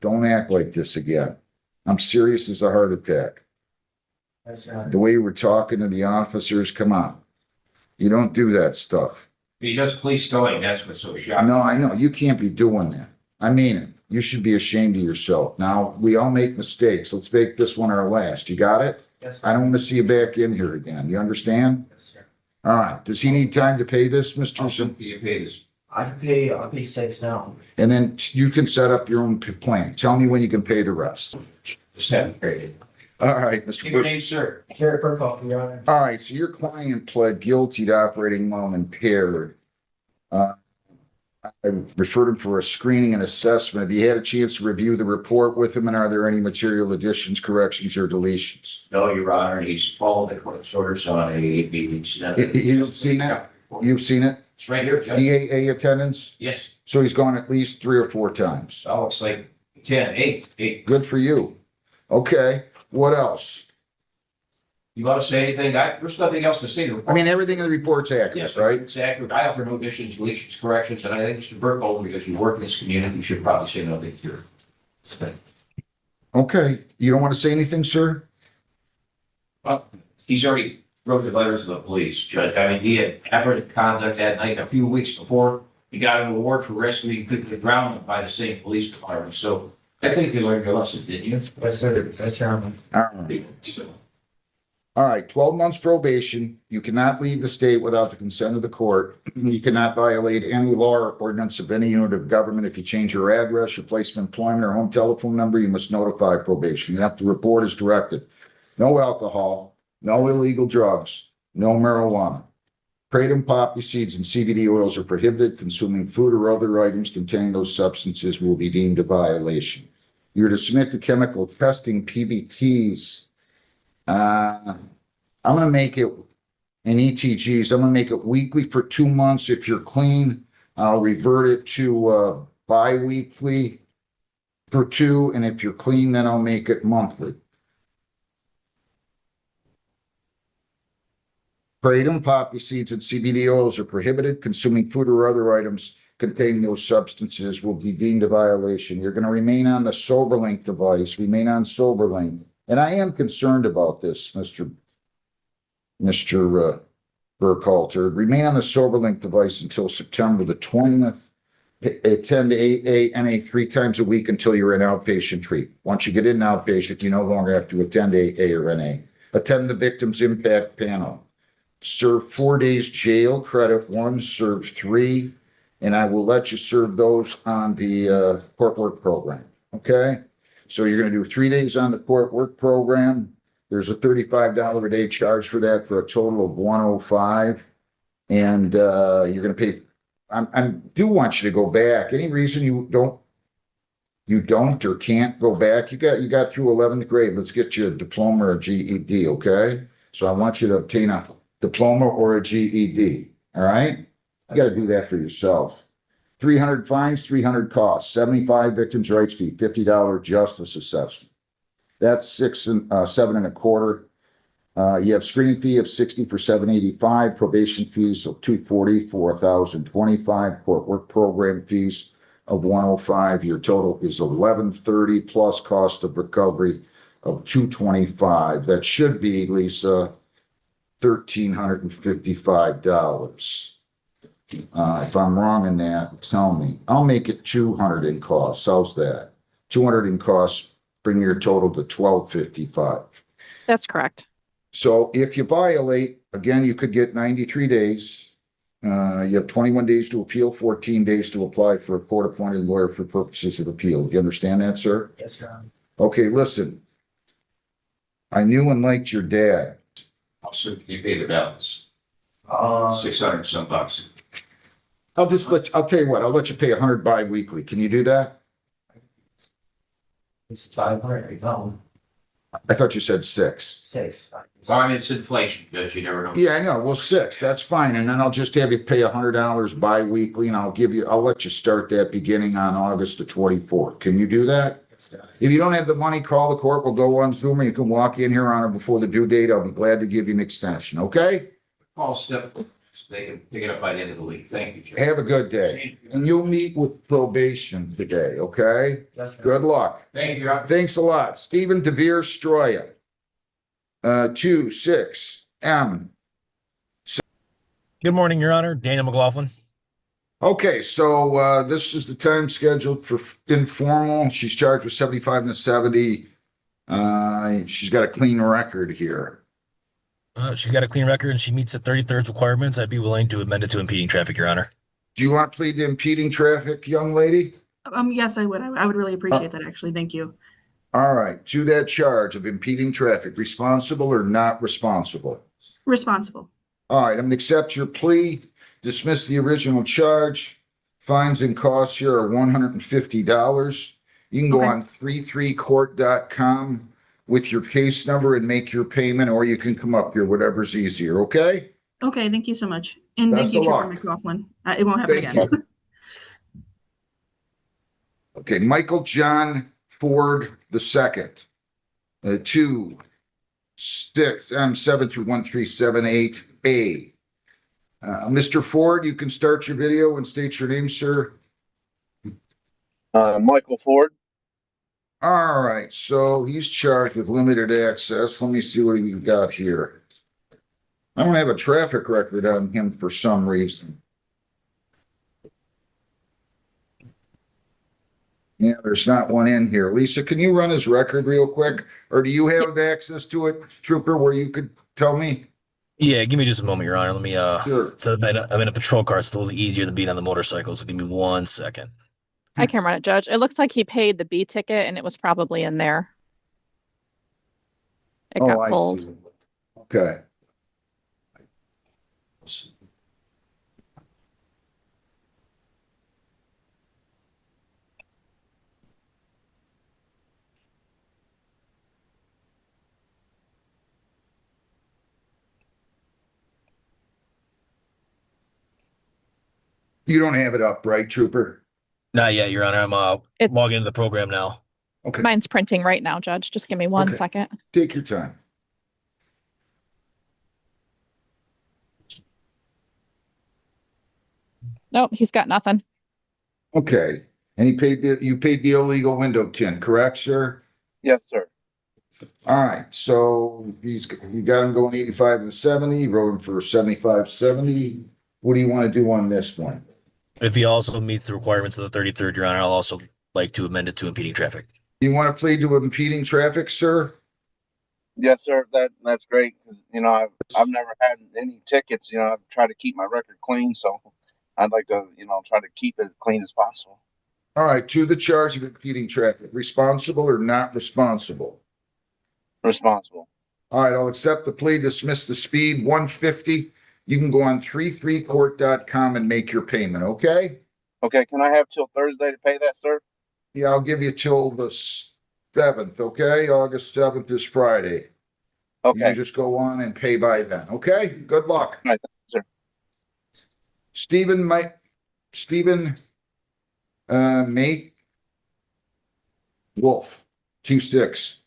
Don't act like this again. I'm serious as a heart attack. That's right. The way you were talking to the officers, come on. You don't do that stuff. He does police towing, that's what's so shocking. No, I know. You can't be doing that. I mean it. You should be ashamed of yourself. Now, we all make mistakes. Let's make this one our last. You got it? Yes, sir. I don't want to see you back in here again. You understand? Yes, sir. All right. Does he need time to pay this, Mr. How Sim? soon can you pay this? I'll pay 6 now. And then you can set up your own plan. Tell me when you can pay the rest. Just haven't paid it. All right, Mr. Give your Burke. name, sir. Jared Burkhoff, Your Honor. All right, so your client pled guilty to operating while impaired. I referred him for a screening and assessment. Have you had a chance to review the report with him, and are there any material additions, corrections, or deletions? No, Your Honor, he's followed the court's orders on a meetings. You've seen it? You've seen it? It's right here, Judge. DAA attendance? Yes. So he's gone at least 3 or 4 times. Oh, it's like 10, 8. Good for you. Okay, what else? You want to say anything? There's nothing else to say. I mean, everything in the report's accurate, Yes, right? it's accurate. I offer no additions, deletions, corrections, and I think Mr. Burkholder, because you work in this community, you should probably say nothing here. Okay, you don't want to say anything, sir? Well, he's already wrote the letter to the police, Judge. I mean, he had aberrant conduct that night. A few weeks before, he got an award for rescuing people drowned by the same police department. So I think you learned your lesson, didn't you? Yes, sir. Yes, Your Honor. All right, 12 months probation. You cannot leave the state without the consent of the court. You cannot violate any law or ordinance of any unit of government. If you change your address, your place of employment, or home telephone number, you must notify probation. You have to report as directed. No alcohol, no illegal drugs, no marijuana. Kratom, poppy seeds, and CBD oils are prohibited. Consuming food or other items containing those substances will be deemed a violation. You're to submit to chemical testing, PBTs. I'm gonna make it in ETGs. I'm gonna make it weekly for 2 months. If you're clean, I'll revert it to bi-weekly for 2, and if you're clean, then I'll make it monthly. Kratom, poppy seeds, and CBD oils are prohibited. Consuming food or other items containing those substances will be deemed a violation. You're gonna remain on the SoberLink device, remain on SoberLink. And I am concerned about this, Mr. Burkhalter. Remain on the SoberLink device until September the 20th at 10 to 8 NA 3 times a week until you're in outpatient treatment. Once you get in outpatient, you no longer have to attend AA or NA. Attend the victim's impact panel. Serve 4 days jail, credit 1, serve 3, and I will let you serve those on the court work program. Okay? So you're going to do 3 days on the court work program. There's a $35 a day charge for that for a total of $105. And you're going to pay. I do want you to go back. Any reason you don't or can't go back? You got through 11th grade. Let's get you a diploma or a GED. Okay. So I want you to obtain a diploma or a GED. All right. You got to do that for yourself. 300 fines, 300 costs, 75 victims' rights fee, $50 justice assessment. That's 7.25. You have screening fee of $60 for $785, probation fees of $240 for $1,025, court work program fees of $105. Your total is $1,130 plus cost of recovery of $225. That should be, Lisa, $1,355. If I'm wrong in that, tell me. I'll make it 200 in costs. How's that? 200 in costs, bring your total to 1,255. That's correct. So if you violate, again, you could get 93 days. You have 21 days to appeal, 14 days to apply for a court-appointed lawyer for purposes of appeal. Do you understand that, sir? Yes, Your Honor. Okay, listen. I knew and liked your dad. How soon can you pay the balance? 600 and some bucks. I'll tell you what, I'll let you pay 100 bi-weekly. Can you do that? It's 500. No, I thought you said 6. 6. I mean, it's inflation, Judge, you never know. Yeah, I know. Well, 6, that's fine. And then I'll just have you pay $100 bi-weekly, and I'll let you start that beginning on August the 24th. Can you do that? Yes, Your Honor. If you don't have the money, call the court. We'll go on Zoom, or you can walk in here on or before the due date. I'll be glad to give you an extension, okay? Call Steph. so they can pick it up by the end of the week. Thank you, Judge. Have a good day. And you'll meet with probation today, okay? Yes, sir. Good luck. Thank you, Your Honor. Thanks a lot. Stephen DeVere Stroya. 26M. Good morning, Your Honor. Daniel McLaughlin. Okay, so this is the time scheduled for informal. She's charged with 75 and 70. She's got a clean record here. She got a clean record and she meets the 33rd requirements. I'd be willing to amend it to impeding traffic, Your Honor. Do you want to plead to impeding traffic, young lady? Yes, I would. I would really appreciate that, actually. Thank you. All right, to that charge of impeding traffic, responsible or not responsible? Responsible. All right, I'm gonna accept your plea, dismiss the original charge. Fines and costs here are $150. You can go Okay. on 33court.com with your case number and make your payment, or you can come up here, whatever's easier, okay? Okay, thank you so much. And Best thank you, of Trooper luck. McLaughlin. It won't happen Thank again. Okay, Michael John Ford II. 2-6-7-2-1-3-7-8-A. Mr. Ford, you can start your video and state your name, sir. Michael Ford. All right, so he's charged with limited access. Let me see what we've got here. I don't have a traffic record on him for some reason. Yeah, there's not one in here. Lisa, can you run his record real quick? Or do you have access to it, Trooper, where you could tell me? Yeah, give me just a moment, Your Honor. Let me, Sure. so I'm in a patrol car. It's a little easier than being on the motorcycle. So give me 1 second. I can run it, Judge. It looks like he paid the B ticket and it was probably in there. It Oh, got I pulled. see. Okay. You don't have it up, right, Trooper? Not yet, Your Honor. I'm It's logging into the program now. Okay, mine's printing right now, Judge. Just give me one Okay. second. take your time. Nope, he's got nothing. Okay, and you paid the illegal window tint, correct, sir? Yes, sir. All right, so you got him going 85 and 70, you wrote him for 75, 70. What do you want to do on this one? If he also meets the requirements of the 33rd, Your Honor, I'll also like to amend it to impeding traffic. You want to plead to impeding traffic, sir? Yes, sir. That's great because I've never had any tickets. I've tried to keep my record clean, so I'd like to try to keep it as clean as possible. All right, to the charge of impeding traffic, responsible or not responsible? Responsible. All right, I'll accept the plea, dismiss the speed, 150. You can go on 33court.com and make your payment, okay? Okay. Can I have till Thursday to pay that, sir? Yeah, I'll give you till the 7th, okay? August 7th is Friday. You Okay. just go on and pay by then, okay? Good luck. All right, sir. Stephen, Mate Wolf, 26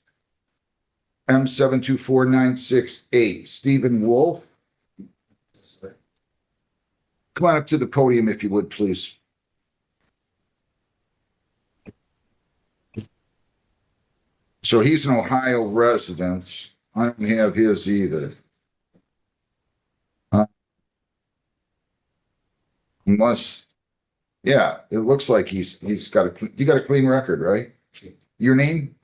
M724968. Stephen Wolf. Come on up to the podium if you would, please. So he's an Ohio resident. I don't have his either. Unless, yeah, it looks like he's got you got a clean record, right? Your name?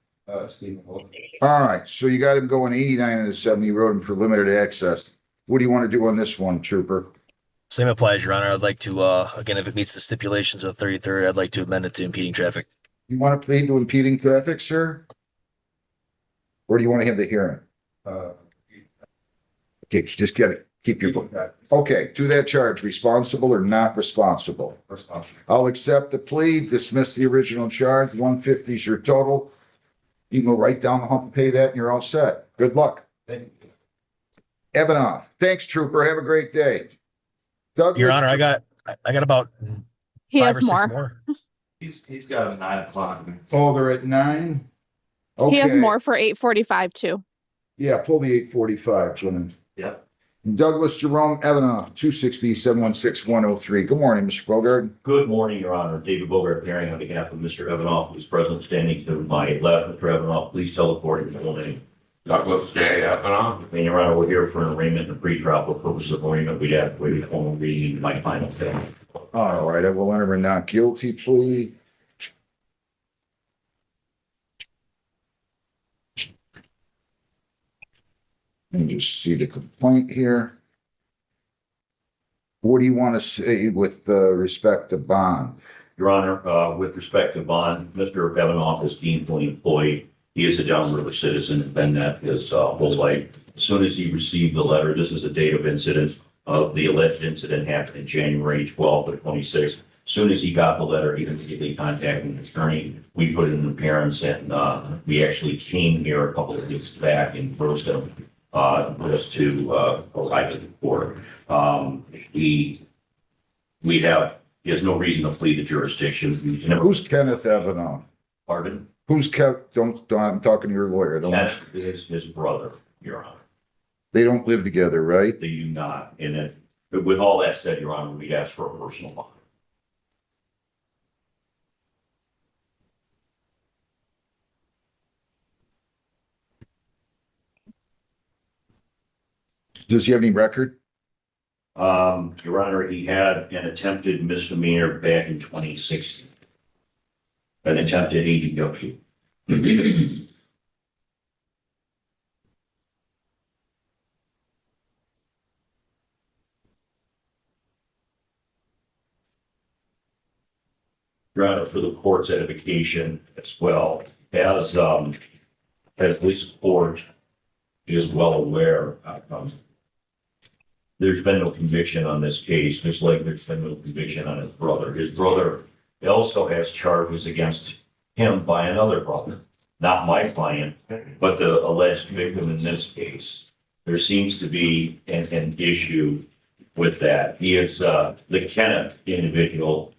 Stephen Wolf. All right, so you got him going 89 and 70, you wrote him for limited access. What do you want to do on this one, Trooper? Same applies, Your Honor. I'd like to, again, if it meets the stipulations of the 33rd, I'd like to amend it to impeding traffic. You want to plead to impeding traffic, sir? Or do you want to have the hearing? Okay, just get it. Keep your vote. Okay, to that charge, responsible or not responsible? Responsible. I'll accept the plea, dismiss the original charge. 150 is your total. You can go right down the hump and pay that and you're all set. Good luck. Thank you. Evanoff. Thanks, Trooper. Have a great day. Douglas. Your Honor, I got about He 5 has or 6 more. more. He's got a 9 o'clock. Oh, they're at 9? He has Okay. more for 8:45 too. Yeah, pull the 845, gentlemen. Yep. Douglas Jerome Evanoff, 26B716103. Good morning, Mr. Bogard. Good morning, Your Honor. David Bogart appearing on behalf of Mr. Evanoff, who's present standing to my left. Mr. Evanoff, please tell the court your full name. Douglas J. Evanoff. And Your Honor, we're here for an arraignment and a pretrial. For purposes of arraignment, we'd have to wait a formal reading of my final statement. All right, I will enter a not guilty plea. Let me just see the complaint here. What do you want to say with respect to bond? Your Honor, with respect to bond, Mr. Evanoff is gainfully employed. He is a downriver citizen and been that his whole life. As soon as he received the letter, this is the date of incident. The alleged incident happened in January 12th of 26. As soon as he got the letter, he immediately contacted an attorney. We put in an appearance and we actually came here a couple of weeks back in Bristol just to arrive at the court. He has no reason to flee the jurisdiction. Who's Kenneth Evanoff? Pardon? Who's Kev? Don't, I'm talking to your lawyer. Don't, That is his brother, Your Honor. they don't live together, right? They do not. And it, but with all that said, Your Honor, we'd ask for a personal bond. Does he have any record? Your Honor, he had an attempted misdemeanor back in 2016. An attempted ADW. Your Honor, for the court's edification as well, as police court is well aware, there's been no conviction on this case, just like there's been no conviction on his brother. His brother also has charges against him by another brother, not my client, but the alleged victim in this case. There seems to be an issue with that. He is, the Kenneth individual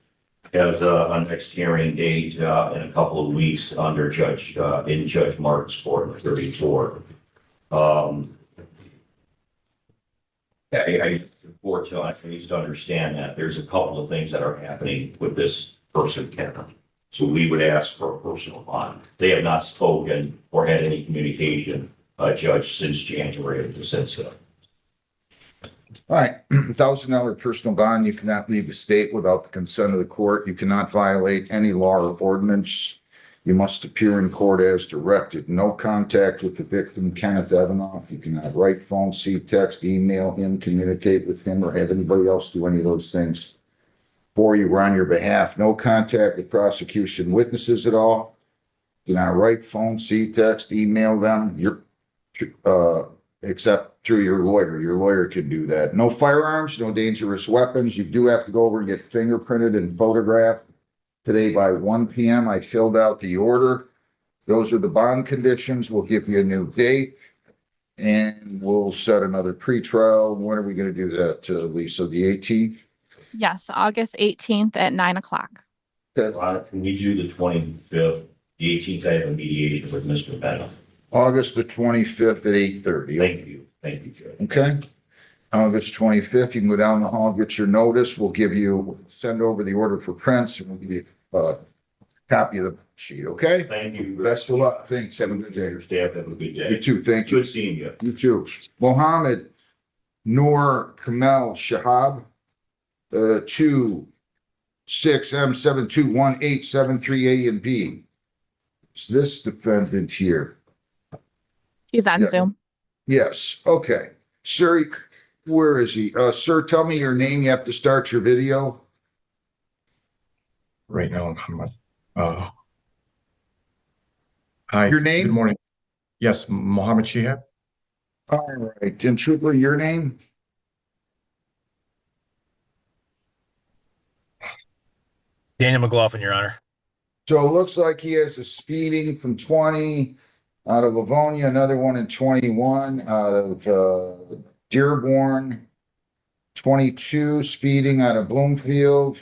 has a next hearing date in a couple of weeks under in Judge Martin's court, 34. I report to, I need to understand that there's a couple of things that are happening with this person, Kenneth. So we would ask for a personal bond. They have not spoken or had any communication, Judge, since January of this incident. All right, $1,000 personal bond. You cannot leave the state without the consent of the court. You cannot violate any law or ordinance. You must appear in court as directed. No contact with the victim, Kenneth Evanoff. You cannot write, phone, see, text, email him, communicate with him, or have anybody else do any of those things for you or on your behalf. No contact with prosecution witnesses at all. You cannot write, phone, see, text, email them. Except through your lawyer. Your lawyer can do that. No firearms, no dangerous weapons. You do have to go over and get fingerprinted and photographed. Today by 1 p.m. I filled out the order. Those are the bond conditions. We'll give you a new date and we'll set another pretrial. When are we going to do that, Lisa? The 18th? Yes, August 18th at 9 o'clock. Can we do the 25th? The 18th, I have a mediation with Mr. Bennett. August the 25th at 8:30. Thank you. Thank you, Judge. Okay. August 25th, you can go down the hall, get your notice. We'll send over the order for prints and we'll give you a copy of the sheet. Okay. Thank you. Best of luck. Thanks. Have a good day. Your staff have a good day. You too. Thank you. Good seeing you. You too. Mohammed Noor Kamal Shahab, 26M721873A and B. Is this defendant here? He's on Yeah. Zoom. Yes. Okay. Sir, where is he? Sir, tell me your name. You have to start your video. Right now, hi. Your name? Good morning. Yes, Mohammed Shihab. All right. And Trooper, your name? Daniel McLaughlin, Your Honor. So it looks like he has a speeding from 20 out of Livonia, another one in 21 out of Dearborn, 22 speeding out of Bloomfield,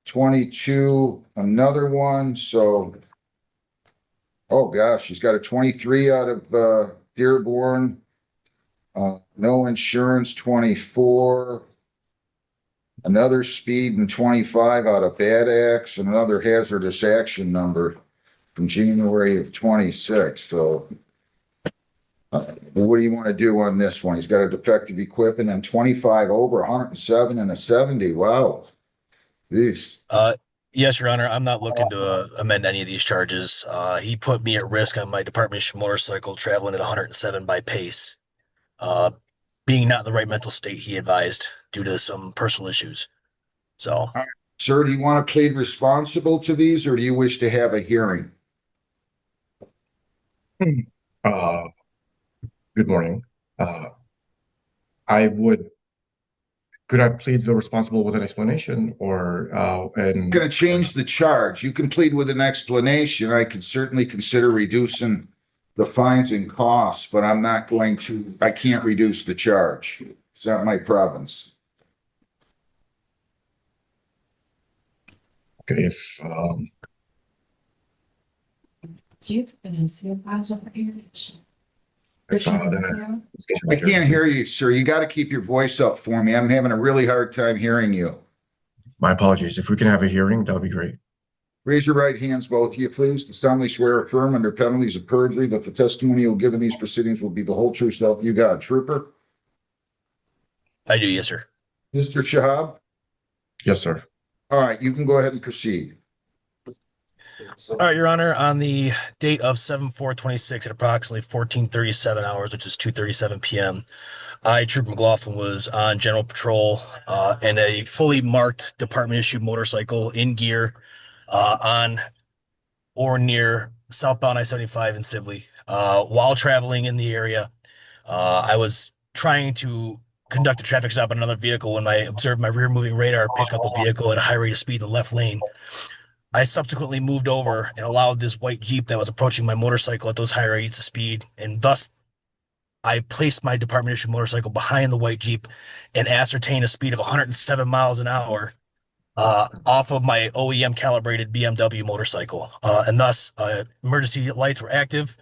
22 another one. So, oh gosh, he's got a 23 out of Dearborn, No insurance, 24. Another speed in 25 out of bad acts, and another hazardous action number from January of 26. So what do you want to do on this one? He's got a defective equipment and 25 over, 107 and a 70. Wow. Jeez. Yes, Your Honor, I'm not looking to amend any of these charges. He put me at risk on my department motorcycle traveling at 107 by pace. Being not in the right mental state, he advised, due to some personal issues. So, Sir, do you want to plead responsible to these, or do you wish to have a hearing? Good morning. Could I plead the responsible with an explanation or, I'm going to change the charge. You can plead with an explanation. I can certainly consider reducing the fines and costs, but I'm not going to, I can't reduce the charge. It's not my province. okay, I can't hear you, sir. You got to keep your voice up for me. I'm having a really hard time hearing you. My apologies. If we can have a hearing, that would be great. Raise your right hands, both of you, please. Do solemnly swear or affirm under penalties of perjury that the testimony you'll give in these proceedings will be the whole truth, so help you God. Trooper? I do, yes, sir. Mr. Shahab? Yes, sir. All right, you can go ahead and proceed. All right, Your Honor, on the date of 7/4/26 at approximately 14:37 hours, which is 2:37 p.m., I, Trooper McLaughlin, was on general patrol in a fully marked department-issued motorcycle in gear on or near southbound I-75 in Sibley. While traveling in the area, I was trying to conduct a traffic stop on another vehicle when I observed my rear-moving radar pick up a vehicle at a high rate of speed in the left lane. I subsequently moved over and allowed this white Jeep that was approaching my motorcycle at those high rates of speed, and thus I placed my department-issued motorcycle behind the white Jeep and ascertained a speed of 107 miles an hour off of my OEM calibrated BMW motorcycle. And thus, emergency lights were active,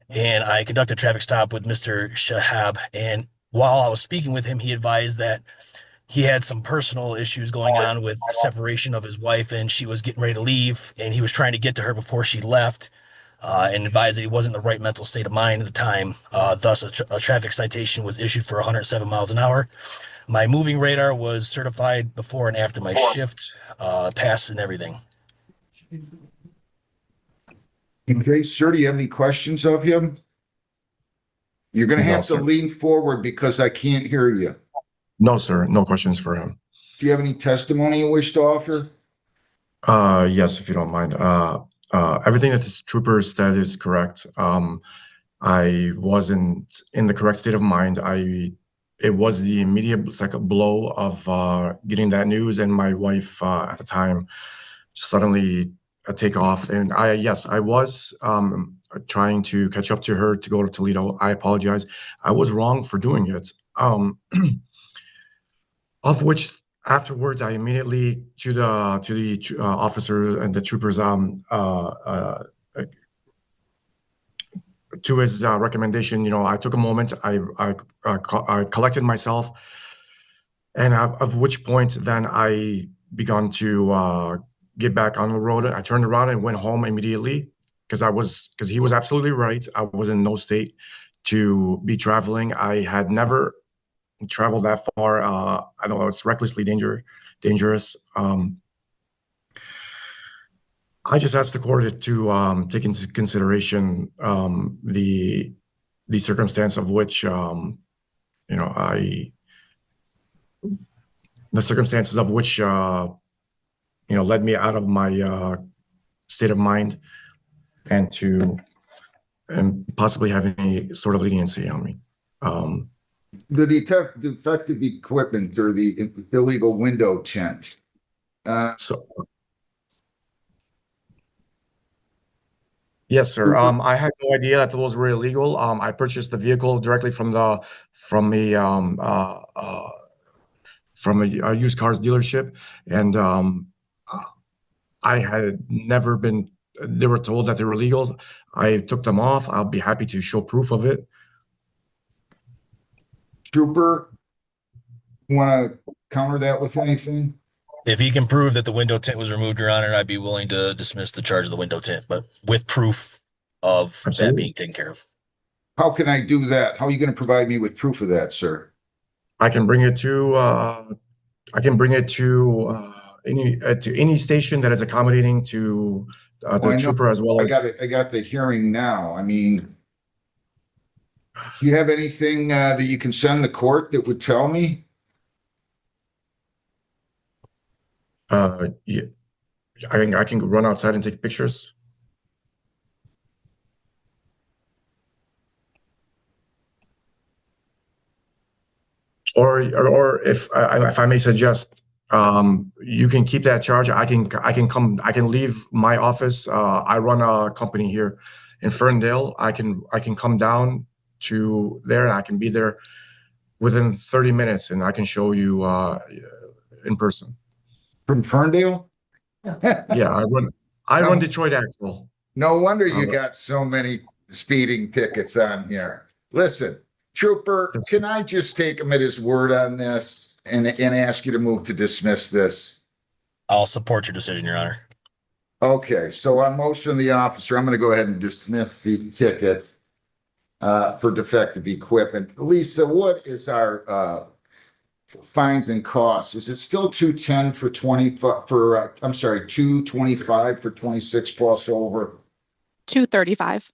and I conducted a traffic stop with Mr. Shahab. And while I was speaking with him, he advised that he had some personal issues going on with separation of his wife, and she was getting ready to leave, and he was trying to get to her before she left, and advised that he wasn't in the right mental state of mind at the time. Thus, a traffic citation was issued for 107 miles an hour. My moving radar was certified before and after my shift, passed and everything. Okay, sir, do you have any questions of him? You're going to No, have to sir. lean forward because I can't hear you. No, sir. No questions for him. Do you have any testimony you wish to offer? Yes, if you don't mind. Everything that this trooper said is correct. I wasn't in the correct state of mind. It was the immediate second blow of getting that news, and my wife at the time suddenly take off. And I was trying to catch up to her to go to Toledo. I apologize. I was wrong for doing it. Of which afterwards I immediately to the officer and the troopers to his recommendation. I took a moment. I collected myself, and of which point then I began to get back on the road. I turned around and went home immediately because he was absolutely right. I was in no state to be traveling. I had never traveled that far. I don't know, it's recklessly dangerous. I just asked the court to take into consideration the circumstance of which the circumstances of which led me out of my state of mind, and possibly have any sort of leniency on me. The defective equipment or the illegal window tint. Yes, sir. I had no idea that those were illegal. I purchased the vehicle directly from a used cars dealership, and I had never been. They were told that they were legal. I took them off. I'll be happy to show proof of it. Trooper, want to counter that with anything? If he can prove that the window tint was removed, Your Honor, I'd be willing to dismiss the charge of the window tint, but with proof of that Absolutely. being taken care of. How can I do that? How are you going to provide me with proof of that, sir? I can bring it to any station that is accommodating to Well, I the know- trooper as well I as. got the hearing now. I mean, do you have anything that you can send the court that would tell me? Yeah, I can run outside and take pictures. Or if I may suggest, you can keep that charge. I can leave my office. I run a company here in Ferndale. I can come down to there and I can be there within 30 minutes and I can show you in person. From Ferndale? Yeah, I run Detroit Axle. No wonder you Uh, got so many speeding tickets on here. Listen, Trooper, Yes. can I just take him at his word on this and ask you to move to dismiss this? I'll support your decision, Your Honor. Okay, so on motion of the officer, I'm going to go ahead and dismiss the ticket for defective equipment. Lisa, what is our fines and costs? Is it still 210 for 20 for I'm sorry, 225 for 26 plus over? 235.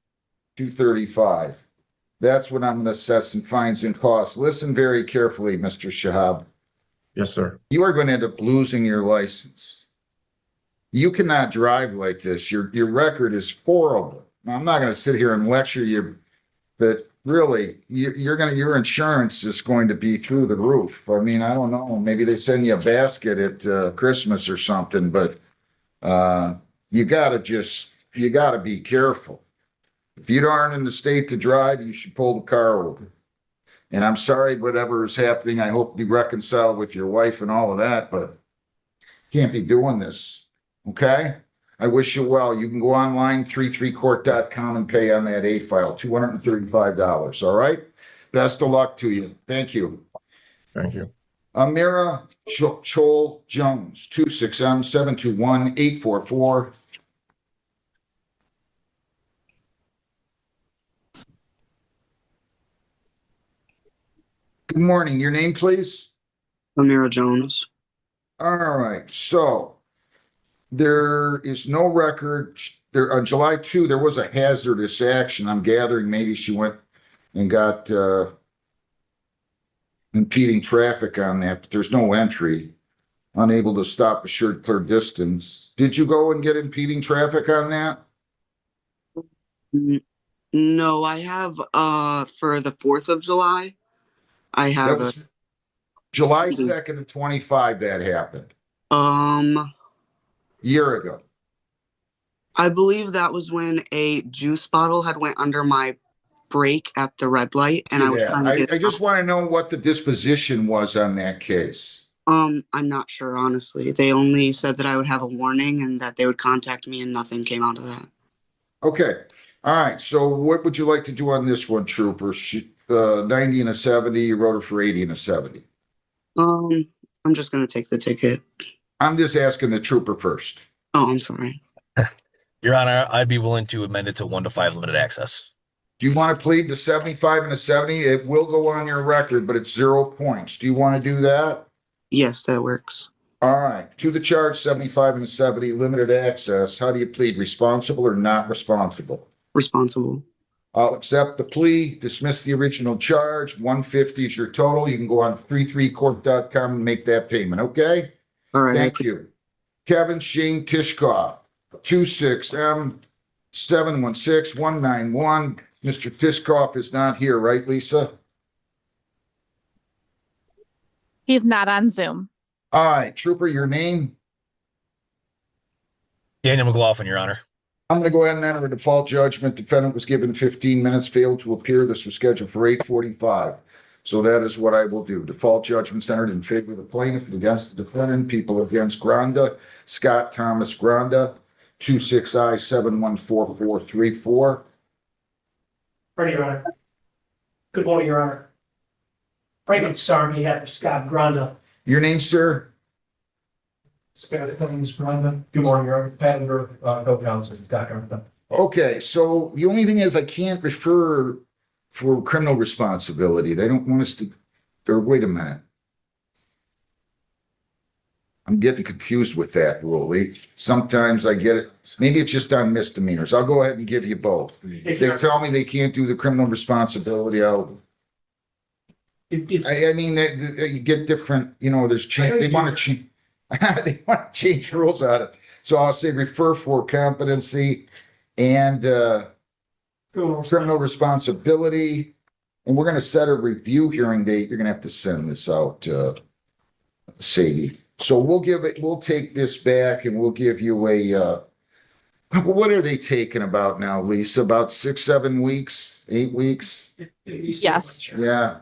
235. That's what I'm going to assess in fines and costs. Listen very carefully, Mr. Shahab. Yes, sir. You are going to end up losing your license. You cannot drive like this. Your record is horrible. Now, I'm not going to sit here and lecture you, but really, your insurance is going to be through the roof. I mean, I don't know. Maybe they send you a basket at Christmas or something, but you got to be careful. If you aren't in the state to drive, you should pull the car over. And I'm sorry, whatever is happening. I hope you reconcile with your wife and all of that, but can't be doing this. Okay? I wish you well. You can go online, 33court.com, and pay on that A file, $235. All right? Best of luck to you. Thank you. Thank you. Amira Chol Jones, 26M721-844. Good morning. Your name, please? Amira Jones. All right. So there is no record there on July 2. There was a hazardous action. I'm gathering maybe she went and got impeding traffic on that, but there's no entry. Unable to stop assured clear distance. Did you go and get impeding traffic on that? No, I have for the 4th of July. I That have was July 2nd of 25 that happened. Year ago. I believe that was when a juice bottle had went under my brake at the red light and I was trying to get I just want to know what the disposition was on that case. I'm not sure, honestly. They only said that I would have a warning and that they would contact me and nothing came out of that. Okay. All right. So what would you like to do on this one, Trooper? 90 and a 70, you wrote her for 80 and a 70. I'm just gonna take the ticket. I'm just asking the trooper first. Oh, I'm sorry. Your Honor, I'd be willing to amend it to 1 to 5 limited access. Do you want to plead the 75 and a 70? It will go on your record, but it's 0 points. Do you want to do that? Yes, that works. All right. To the charge, 75 and a 70, limited access. How do you plead? Responsible or not responsible? Responsible. I'll accept the plea, dismiss the original charge. 150 is your total. You can go on 33court.com and make that payment. Okay? All right. Thank you. Kevin Shane Tishkoff, 26M716191. Mr. Tishkoff is not here, right, Lisa? He's not on Zoom. All right, Trooper, your name? Daniel McLaughlin, Your Honor. I'm going to go ahead and enter a default judgment. Defendant was given 15 minutes, failed to appear. This was scheduled for 8:45. So that is what I will do. Default judgment entered in favor of the plaintiff and against the defendant. People against Granda, Scott Thomas Granda, 26I714434. Ready, Your Honor. Good morning, Your Honor. Frank Sarmi, have Scott Granda. Your name, sir? Scott Cummings Granda. Good morning, Your Honor. Pat Under, co-counsel, Scott Granda. Okay, so the only thing is I can't refer for criminal responsibility. They don't want us to, or wait a minute. I'm getting confused with that, Rolly. Sometimes I get it. Maybe it's just on misdemeanors. I'll go ahead and give you both. If they tell me they can't do the criminal responsibility, I mean, you get different, there's change, they want to change, they want to change rules out of it. So I'll say refer for competency and, criminal responsibility. And we're going to set a review hearing date. You're going to have to send this out, Sadie. So we'll take this back and we'll give you what are they taking about now, Lisa? About 6, 7 weeks, 8 weeks? Yes. Yeah.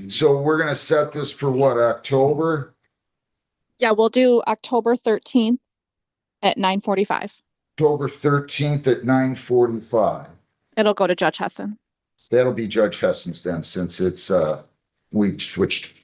So we're going to set this for what, October? Yeah, we'll do October 13th at 9:45. October 13th at 9:45. It'll go to Judge Hessen. That'll be Judge Hessen's then, since it's, we switched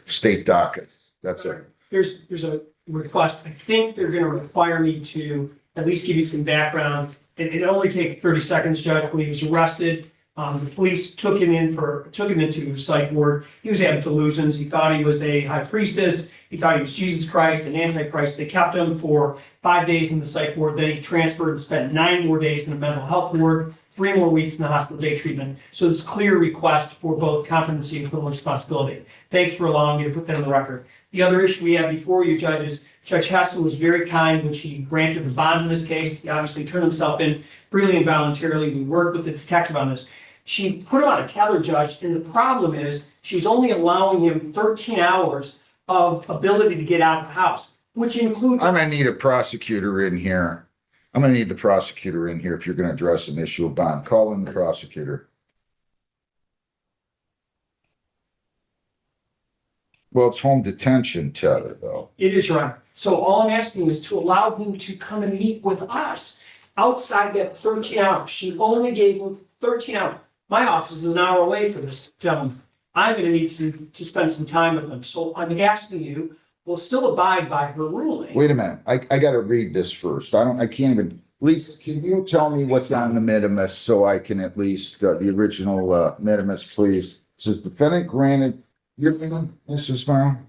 state docket. That's it. There's a request. I think they're gonna require me to at least give you some background. It only take 30 seconds, Judge. When he was arrested, the police took him into psych ward. He was having delusions. He thought he was a high priestess. He thought he was Jesus Christ, an antichrist. They kept him for 5 days in the psych ward. Then he transferred and spent 9 more days in the mental health ward, 3 more weeks in the hospital day treatment. So it's a clear request for both competency and criminal responsibility. Thanks for allowing me to put that on the record. The other issue we have before you, judges, Judge Hessen was very kind when she granted the bond in this case. He obviously turned himself in freely and voluntarily. We worked with the detective on this. She put him on a tether, Judge, and the problem is she's only allowing him 13 hours of ability to get out of the house, which includes. I'm going to need a prosecutor in here. I'm going to need the prosecutor in here if you're going to address an issue of bond. Call in the prosecutor. Well, it's home detention tether, though. It is, Your Honor. So all I'm asking is to allow him to come and meet with us outside that 13 hours. She only gave him 13 hours. My office is an hour away for this gentleman. I'm going to need to spend some time with him. So I'm asking you, we'll still abide by her ruling. Wait a minute. I got to read this first. I can't even. Lisa, can you tell me what's on the minimus so I can at least, the original minimus, please? It says defendant granted. Your name, Mrs. Smile?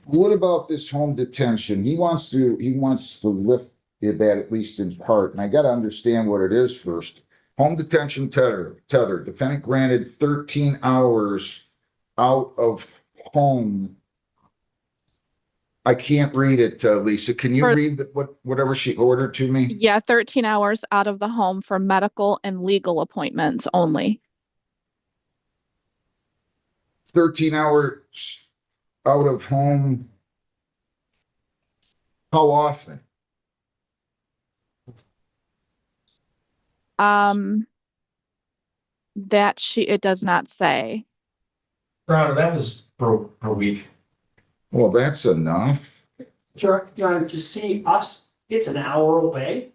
What about this home detention? He wants to lift that at least in part, and I got to understand what it is first. Home detention tether, defendant granted 13 hours out of home. I can't read it, Lisa. Can you read whatever she ordered to me? Yeah, 13 hours out of the home for medical and legal appointments only. 13 hours out of home. How often? It does not say. Your Honor, that was per week. Well, that's enough. Your Honor, to see us, it's an hour away,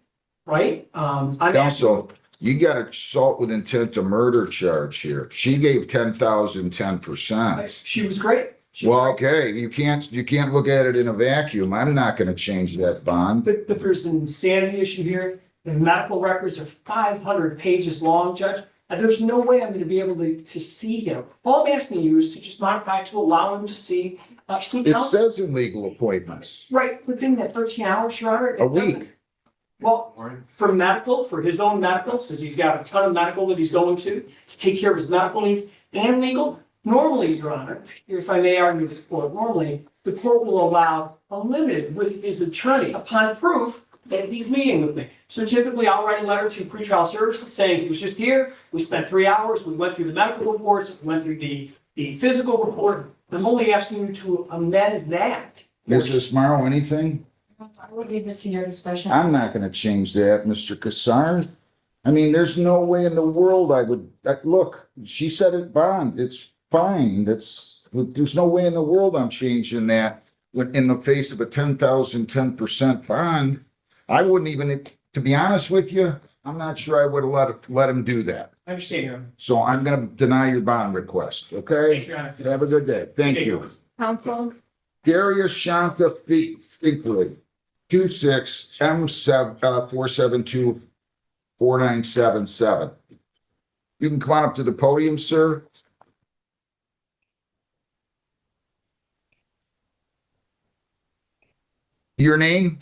right? Also, you got assault with intent to murder charge here. She gave 10,000, 10%. She was great. Well, okay, you can't look at it in a vacuum. I'm not going to change that bond. But there's an insanity issue here. The medical records are 500 pages long, Judge. And there's no way I'm going to be able to see him. All I'm asking you is to just modify to allow him to see It counsel. says in legal appointments. Right, within that 13 hours, Your Honor. A week. Well, for his own medical, because he's got a ton of medical that he's going to take care of his medical needs and legal. Normally, Your Honor, if I may argue with the court, normally the court will allow unlimited with his attorney upon proof that he's meeting with me. So typically I'll write a letter to pretrial services saying he was just here. We spent 3 hours. We went through the medical reports. We went through the physical report. I'm only asking you to amend that. Mrs. Morrow, anything? I will leave it to your discretion. I'm not going to change that, Mr. Cassar. I mean, there's no way in the world I would, look, she said it bond. It's fine. There's no way in the world I'm changing that when in the face of a 10,000, 10% bond. I wouldn't even, to be honest with you, I'm not sure I would have let him do that. I understand, Your Honor. So I'm gonna deny your bond request, Thank okay? you, Your Honor. Have a good day. Thank you. Counsel, Darius Shanta Finkley, 26 M7, 472-4977. You can come on up to the podium, sir. Your name?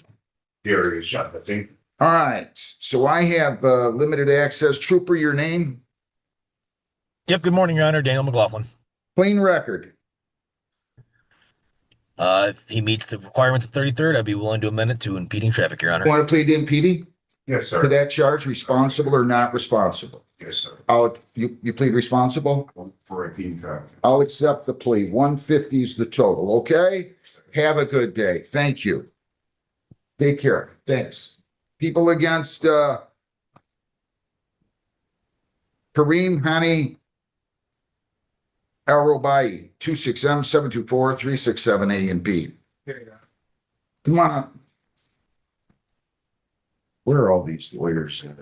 Darius shot, I think. All right, so I have limited access. Trooper, your name? Yep. Good morning, Your Honor. Daniel McLaughlin. Clean record. If he meets the requirements of 33rd, I'd be willing to amend it to impeding traffic, Your Honor. Want to plead impeding Yes, to sir. that charge, responsible or not responsible? Yes, sir. You plead responsible? For a team car. I'll accept the plea. 150 is the total, okay? Have a good day. Thank you. Take care. Thanks. People against Kareem Hani El Robai, 26M 724-367A and B. Come on up. Where are all these lawyers at?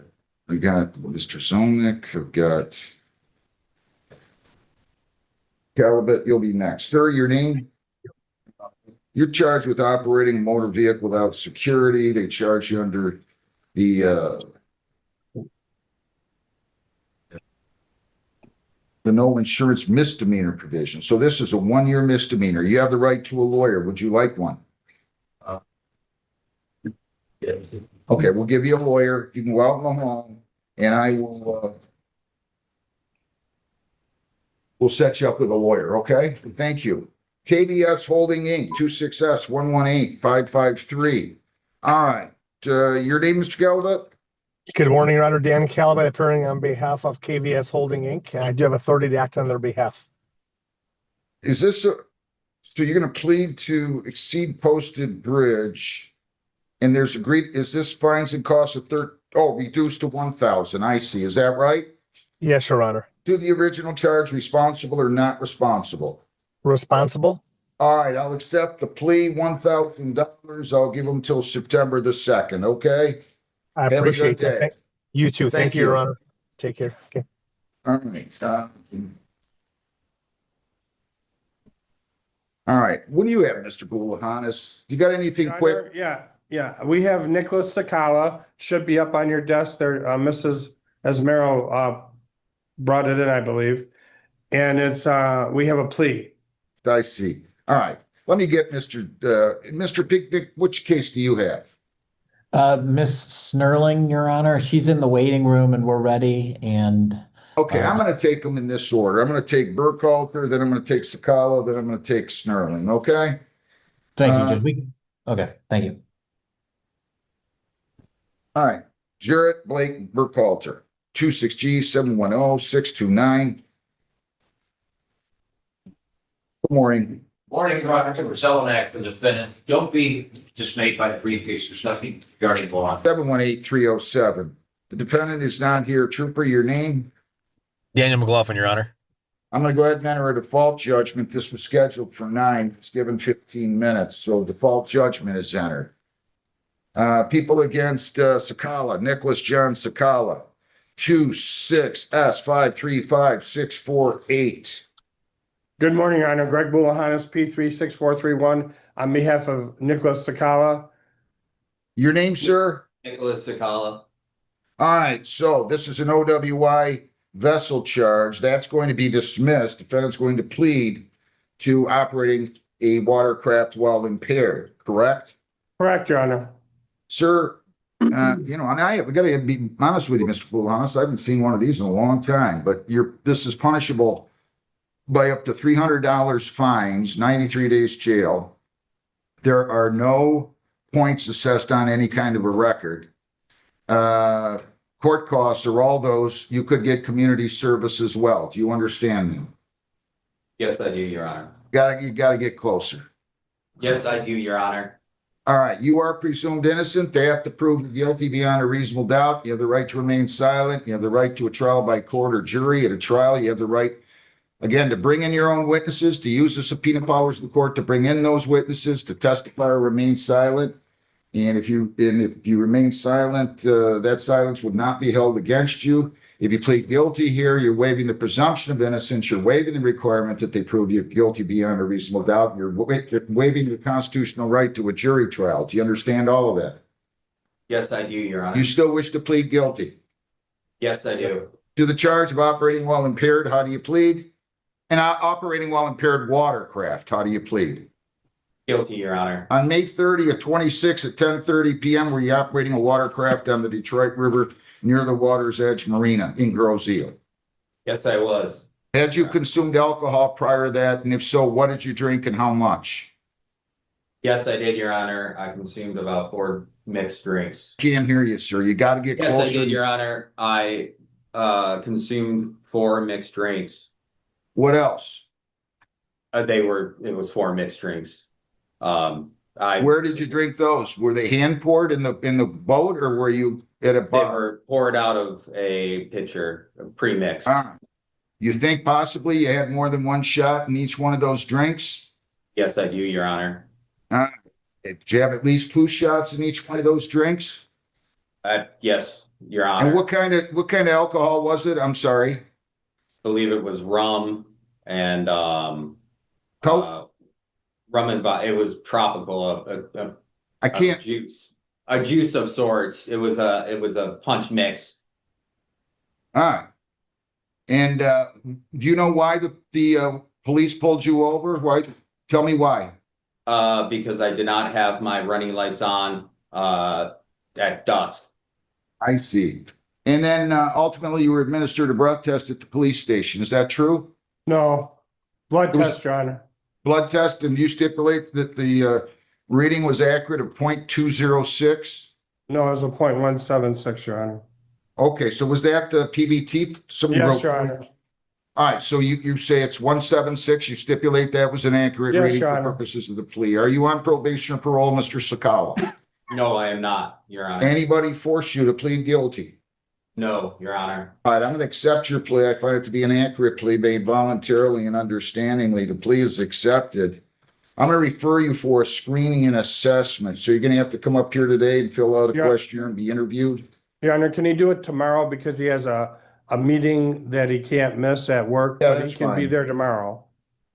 We got Mr. Zolnick, we've got Calabit, you'll be next. Sir, your name? You're charged with operating a motor vehicle without security. They charge you under the no insurance misdemeanor provision. So this is a 1-year misdemeanor. You have the right to a lawyer. Would you like one? Okay, we'll give you a lawyer. You can go out in the hall and I will we'll set you up with a lawyer, okay? Thank you. KBS Holding Inc., 26S118553. All right, your name, Mr. Gallup? Good morning, Your Honor. Dan Calabit, appearing on behalf of KVS Holding Inc. And I do have authority to act on their behalf. Is this so you're going to plead to exceed posted bridge and there's agreed, is this fines and costs of reduced to 1,000? I see. Is that right? Yes, Your Honor. To the original charge, responsible or not responsible? Responsible. All right, I'll accept the plea, $1,000. I'll give them till September the 2nd, okay? I Have a appreciate good day. that. You too. Thank Thank you, you. Your Honor. Take care. Okay. All right. All right, what do you have, Mr. Boulahanis? You got anything quick? Yeah, we have Nicholas Sakala, should be up on your desk there. Mrs. Esmero brought it in, I believe. And it's, we have a plea. I see. All right, let me get Mr. Picnic, which case do you have? Miss Snurling, Your Honor, she's in the waiting room and we're ready and. Okay, I'm gonna take them in this order. I'm gonna take Burkhalter, then I'm gonna take Sakala, then I'm gonna take Snurling, okay? Thank you, Judge. Okay, thank you. All right, Jarrett Blake Burkhalter, 26G 710-629. Good morning. Morning, Roger. Zelenak for the defendant. Don't be dismayed by the briefcase. There's nothing regarding law. 718-307. The defendant is not here. Trooper, your name? Daniel McLaughlin, Your Honor. I'm going to go ahead and enter a default judgment. This was scheduled for 9. It's given 15 minutes, so default judgment is entered. People against Sakala, Nicholas John Sakala, 26S535648. Good morning, Your Honor. Greg Boulahanis, P36431, on behalf of Nicholas Sakala. Your name, sir? Nicholas Sakala. All right, so this is an OWI vessel charge. That's going to be dismissed. Defendant's going to plead to operating a watercraft while impaired, correct? Correct, Your Honor. Sir, we got to be honest with you, Mr. Boulahanis. I haven't seen one of these in a long time, but this is punishable by up to $300 fines, 93 days jail. There are no points assessed on any kind of a record. Court costs are all those. You could get community service as well. Do you understand them? Yes, I do, Your Honor. You gotta get closer. Yes, I do, Your Honor. All right, you are presumed innocent. They have to prove you're guilty beyond a reasonable doubt. You have the right to remain silent. You have the right to a trial by court or jury. At a trial, you have the right, again, to bring in your own witnesses, to use the subpoena powers of the court to bring in those witnesses, to testify or remain silent. And if you remain silent, that silence would not be held against you. If you plead guilty here, you're waiving the presumption of innocence. You're waiving the requirement that they prove you guilty beyond a reasonable doubt. You're waiving your constitutional right to a jury trial. Do you understand all of that? Yes, I do, Your Honor. You still wish to plead guilty Yes, I do. to the charge of operating while impaired? How do you plead? And operating while impaired watercraft. How do you plead? Guilty, Your Honor. On May 30 of 26 at 10:30 p.m., were you operating a watercraft on the Detroit River near the Water's Edge Marina in Grosse Ile? Yes, I was. Had you consumed alcohol prior to that? And if so, what did you drink and how much? Yes, I did, Your Honor. I consumed about 4 mixed drinks. Can't hear you, sir. You got to get Yes, closer. I did, Your Honor. I consumed 4 mixed drinks. What else? It was 4 mixed drinks. Where did you drink those? Were they hand poured in the boat, or were you at a They bar? were poured out of a pitcher, pre-mixed. You think possibly you had more than one shot in each one of those drinks? Yes, I do, Your Honor. Did you have at least 2 shots in each one of those drinks? Yes, Your Honor. And what kind of alcohol was it? I'm sorry. I believe it was rum and Coke? rum and it was tropical. I can't. A juice of sorts. It was a punch mix. All right. And do you know why the police pulled you over? Why? Tell me why. Because I did not have my running lights on at dusk. I see. And then ultimately you were administered a breath test at the police station. Is that true? No. Blood test, Your Honor. Blood test, and you stipulate that the reading was accurate of 0.206? No, it was a 0.176, Your Honor. Okay, so was that the PBT? Yes, Your Honor. All right, so you say it's 176. You stipulate that was an accurate Yes, reading Your for Honor. purposes of the plea. Are you on probation or parole, Mr. Sakala? No, I am not, Your Honor. Anybody force you to plead guilty? No, Your Honor. All right, I'm going to accept your plea. I find it to be an accurate plea made voluntarily and understandingly. The plea is accepted. I'm going to refer you for a screening and assessment. So you're going to have to come up here today and fill out a questionnaire and be interviewed. Your Honor, can he do it tomorrow because he has a meeting that he can't miss at work? Yeah, But he that's can be fine. there tomorrow.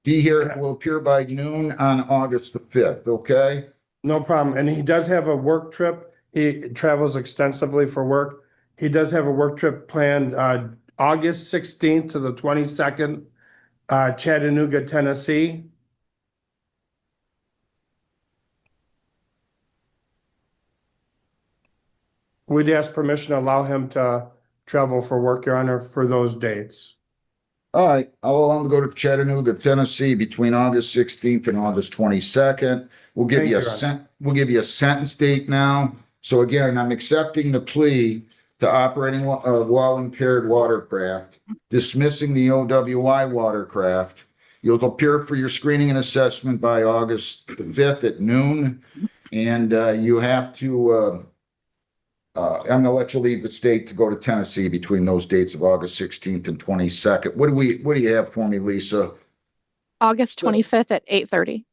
Be here, will appear by noon on August the 5th, okay? No problem. And he does have a work trip. He travels extensively for work. He does have a work trip planned August 16th to the 22nd, Chattanooga, Tennessee. We'd ask permission to allow him to travel for work, Your Honor, for those dates. All right, I'll allow him to go to Chattanooga, Tennessee between August 16th and August 22nd. We'll give Thank you a you, Your Honor. we'll give you a sentence date now. So again, I'm accepting the plea to operating while impaired watercraft, dismissing the OWI watercraft. You'll appear for your screening and assessment by August the 5th at noon. And you have to, I'm going to let you leave the state to go to Tennessee between those dates of August 16th and 22nd. What do you have for me, Lisa? August 25th at 8:30.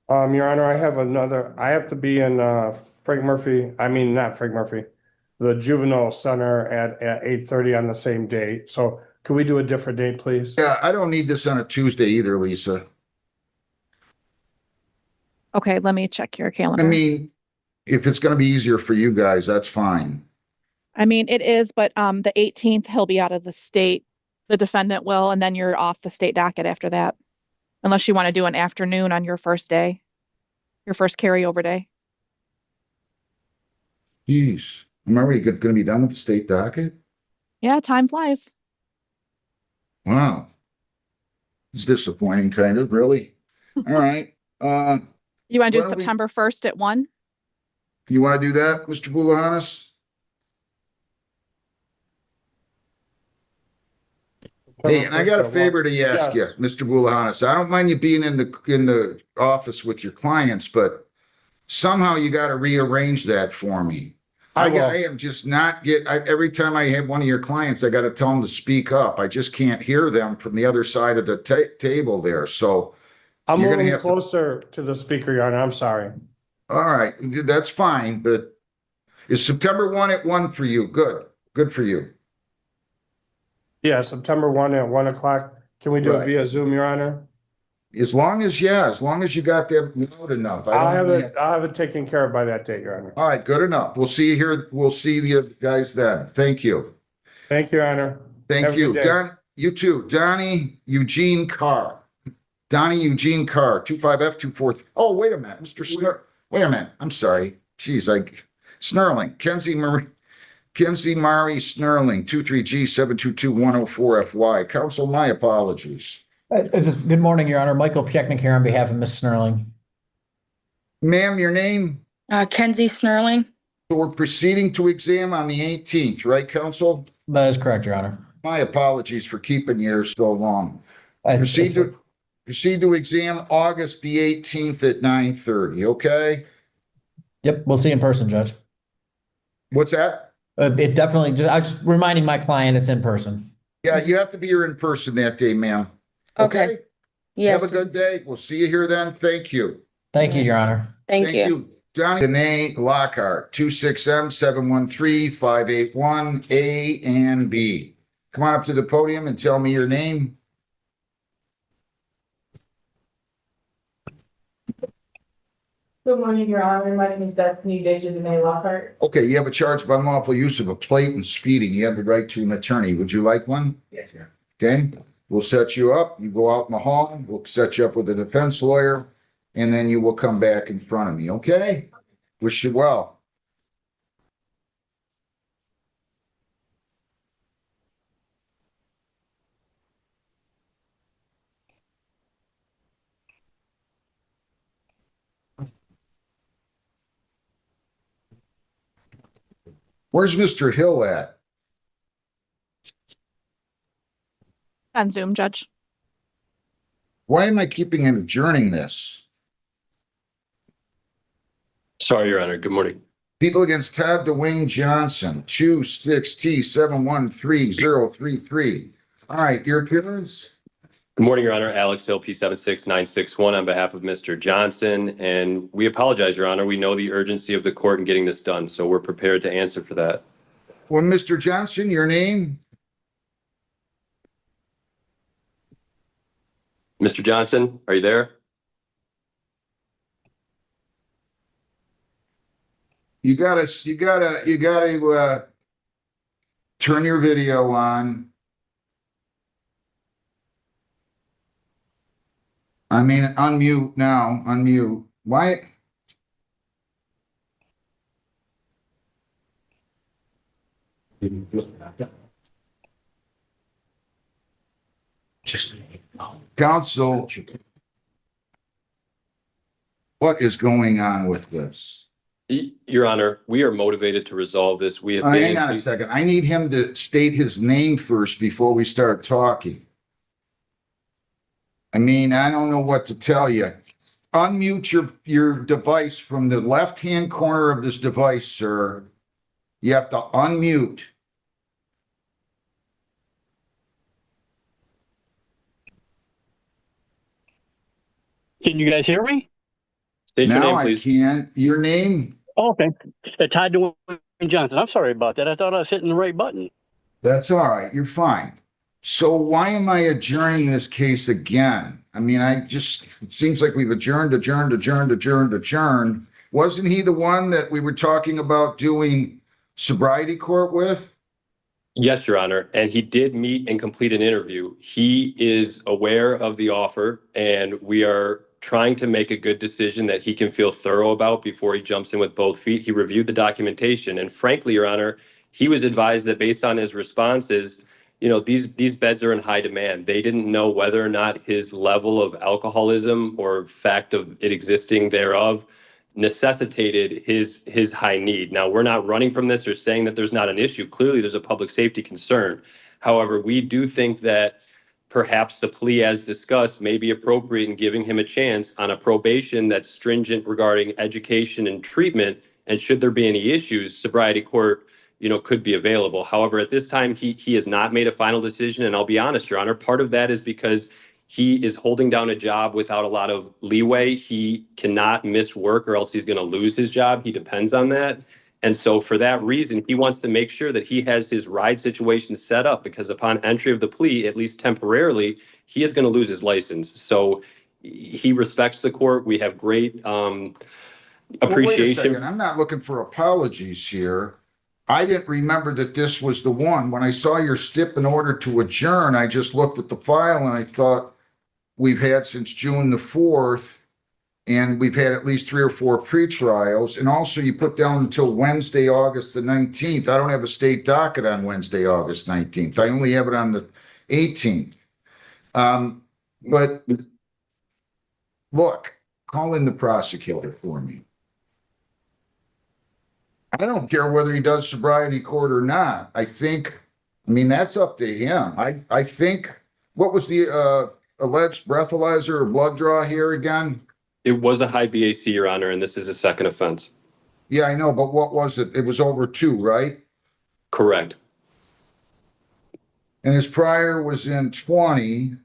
Your Honor, I have to be in not Frank Murphy, the juvenile center at 8:30 on the same date. So could we do a different date, please? Yeah, I don't need this on a Tuesday either, Lisa. Okay, let me check your I calendar. mean, if it's going to be easier for you guys, that's fine. I mean, it is, but the 18th, he'll be out of the state. The defendant will, and then you're off the state docket after that. Unless you want to do an afternoon on your first day, your first carryover day. Jeez. I'm already going to be done with the state docket? Yeah, time flies. Wow. It's disappointing, kind of, really. All right. You want to do Why don't we- September 1st at 1? You want to do that, Mr. Boulahanis? Hey, and I got a favor to ask you, Yes. Mr. Boulahanis. I don't mind you being in the office with your clients, but somehow you got to rearrange that for me. I am just not every time I have one of your clients, I got to tell them to speak up. I just can't hear them from the other side of the table there. So I'm you're gonna moving have to- closer to the speaker, Your Honor. I'm sorry. All right, that's fine, but is September 1 at 1 for you? Good for you. Yeah, September 1 at 1 o'clock. Can we do it Right. via Zoom, Your Honor? As long as you got that loud enough. I'll have it taken care of by that date, Your Honor. All right, good enough. We'll see you here. We'll see you guys then. Thank you. Thank you, Your Honor. Thank Have a you. good day. Don, you too. Donnie Eugene Carr. Donnie Eugene Carr, 25F24. Oh, wait a minute, Mr. Wait a minute. I'm sorry. Geez, Snurling. Kenzie Murray Snurling, 23G722104FY. Counsel, my apologies. Good morning, Your Honor. Michael Pieknik here on behalf of Ms. Snurling. Ma'am, your name? Kenzie Snurling. So we're proceeding to exam on the 18th, right, counsel? That is correct, Your Honor. My apologies for keeping you here so long. Proceed to exam August the 18th at 9:30, okay? Yep, we'll see in person, Judge. What's that? It definitely, I'm just reminding my client it's in person. Yeah, you have to be here in person that day, ma'am. Okay. Yes. Have a good day. We'll see you here then. Thank you. Thank you, Your Honor. Thank you. Donnie Danae Lockhart, 26M713581A and B. Come on up to the podium and tell me your name. Good morning, Your Honor. My name is Destiny Deja Danae Lockhart. Okay, you have a charge of unlawful use of a plate and speeding. You have the right to an attorney. Would you like one? Yes, sir. Okay, we'll set you up. You go out in the hall. We'll set you up with a defense lawyer, and then you will come back in front of me, okay? Wish you well. Where's Mr. Hill at? On Zoom, Judge. Why am I keeping and adjourning this? Sorry, Your Honor. Good morning. People against Todd Dwayne Johnson, 26T7130033. All right, your appearance? Good morning, Your Honor. Alex Hill, P76961 on behalf of Mr. Johnson. And we apologize, Your Honor. We know the urgency of the court in getting this done, so we're prepared to answer for that. Well, Mr. Johnson, your name? Mr. Johnson, are you there? You gotta turn your video on. I mean, unmute now, unmute. Why? Counsel, what is going on with this? Your Honor, we are motivated to resolve this. We have been Hang on a second. I need him to state his name first before we start talking. I mean, I don't know what to tell you. Unmute your device from the left-hand corner of this device, sir. You have to unmute. Can you guys hear me? State your Now name, I please. can. Your name? Oh, okay. Todd Dwayne Johnson. I'm sorry about that. I thought I was hitting the right button. That's all right. You're fine. So why am I adjourning this case again? I mean, it seems like we've adjourned. Wasn't he the one that we were talking about doing sobriety court with? Yes, Your Honor. And he did meet and complete an interview. He is aware of the offer, and we are trying to make a good decision that he can feel thorough about before he jumps in with both feet. He reviewed the documentation, and frankly, Your Honor, he was advised that based on his responses, these beds are in high demand. They didn't know whether or not his level of alcoholism or fact of it existing thereof necessitated his high need. Now, we're not running from this or saying that there's not an issue. Clearly, there's a public safety concern. However, we do think that perhaps the plea, as discussed, may be appropriate in giving him a chance on a probation that's stringent regarding education and treatment. And should there be any issues, sobriety court, could be available. However, at this time, he has not made a final decision. And I'll be honest, Your Honor, part of that is because he is holding down a job without a lot of leeway. He cannot miss work or else he's going to lose his job. He depends on that. And so for that reason, he wants to make sure that he has his ride situation set up, because upon entry of the plea, at least temporarily, he is going to lose his license. So he respects the court. We have great Well, wait a appreciation. second. I'm not looking for apologies here. I didn't remember that this was the one. When I saw your stip in order to adjourn, I just looked at the file and I thought we've had since June the 4th, and we've had at least 3 or 4 pretrials. And also you put down until Wednesday, August the 19th. I don't have a state docket on Wednesday, August 19th. I only have it on the 18th. But look, call in the prosecutor for me. I don't care whether he does sobriety court or not. I mean, that's up to him. I think, what was the alleged breathalyzer or blood draw here again? It was a high BAC, Your Honor, and this is a second offense. Yeah, I know, but what was it? It was over 2, right? Correct. And his prior was in 20.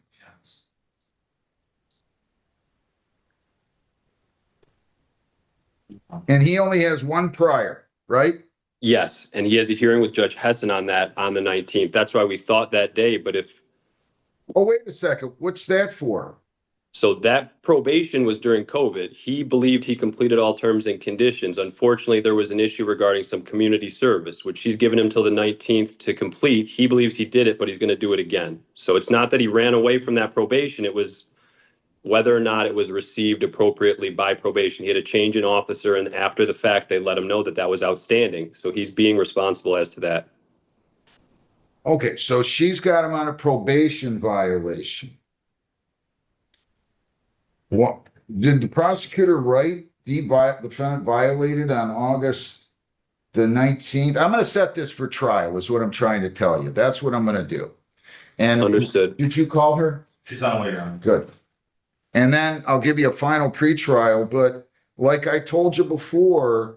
And he only has 1 prior, right? Yes, and he has a hearing with Judge Hessen on that on the 19th. That's why we thought that day, but if... Oh, wait a second. What's that for? So that probation was during COVID. He believed he completed all terms and conditions. Unfortunately, there was an issue regarding some community service, which he's given him till the 19th to complete. He believes he did it, but he's going to do it again. So it's not that he ran away from that probation. It was whether or not it was received appropriately by probation. He had a change in officer, and after the fact, they let him know that that was outstanding. So he's being responsible as to that. Okay, so she's got him on a probation violation. What, did the prosecutor write the defendant violated on August the 19th? I'm going to set this for trial is what I'm trying to tell you. That's what I'm going to do. And Understood. Did you call her? She's on the way around. Good. And then I'll give you a final pretrial, but like I told you before,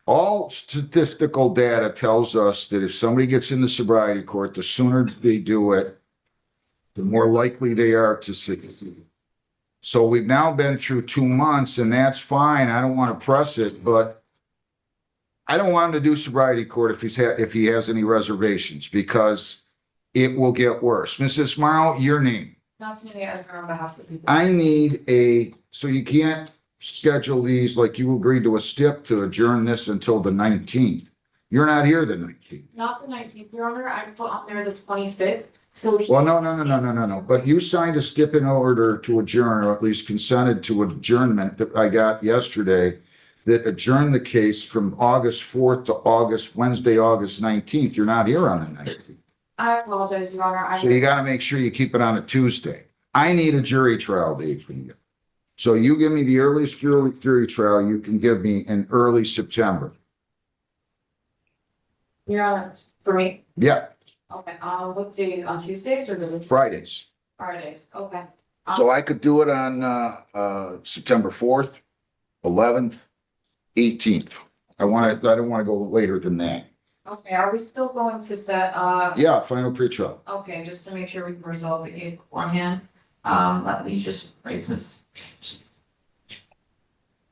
all statistical data tells us that if somebody gets in the sobriety court, the sooner they do it, the more likely they are to succeed. So we've now been through 2 months, and that's fine. I don't want to press it, but I don't want him to do sobriety court if he has any reservations, because it will get worse. Mrs. Morrow, your name. Not to as on behalf of the people. I need so you can't schedule these like you agreed to a stip to adjourn this until the 19th. You're not here the 19th. Not the 19th, Your Honor. I put on there the 25th. So Well, no. But you signed a stip in order to adjourn, or at least consented to adjournment that I got yesterday, that adjourned the case from August 4th to Wednesday, August 19th. You're not here on the 19th. I apologize, Your Honor. So you got to make sure you keep it on a Tuesday. I need a jury trial date from you. So you give me the earliest jury trial you can give me in early September. Your Honor, for me. Yeah, Okay, what days, on Tuesdays or the Fridays. Fridays? Okay. So I could do it on September 4th, 11th, 18th. I don't want to go later than that. Okay, are we still going to set, Yeah, final pretrial. okay, just to make sure we can resolve the case beforehand, let me just write this.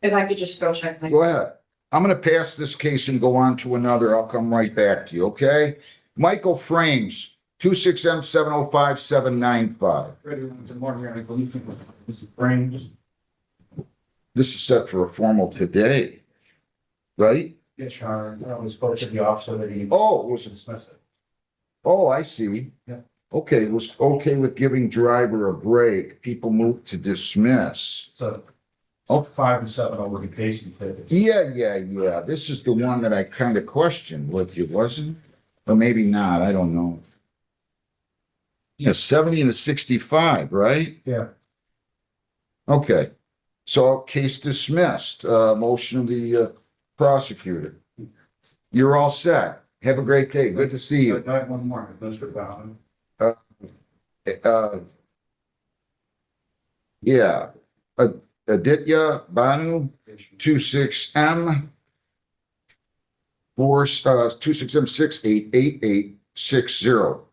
If I could just go check. Go ahead. I'm gonna pass this case and go on to another. I'll come right back to you, okay? Michael Frames, 26M705795. Good morning, Your Honor. Frames. This is set for a formal today, right? Yes, Your Honor. I was spoke to the officer that he. Oh, was it? Dismissed it. Oh, I see. Yeah. Okay, was okay with giving driver a break. People moved to dismiss. So, Oh. 5 and 7 over the case. And Yeah. This is the one that I kind of questioned with you, wasn't it? Or maybe not, I don't know. Yeah, 70 and a 65, right? Yeah. Okay. So case dismissed, motion of the prosecutor. You're all set. Have a great day. Good to see you. I have one more, Mr. Bowden. Yeah. Aditya Banu, 26M 26M 688860.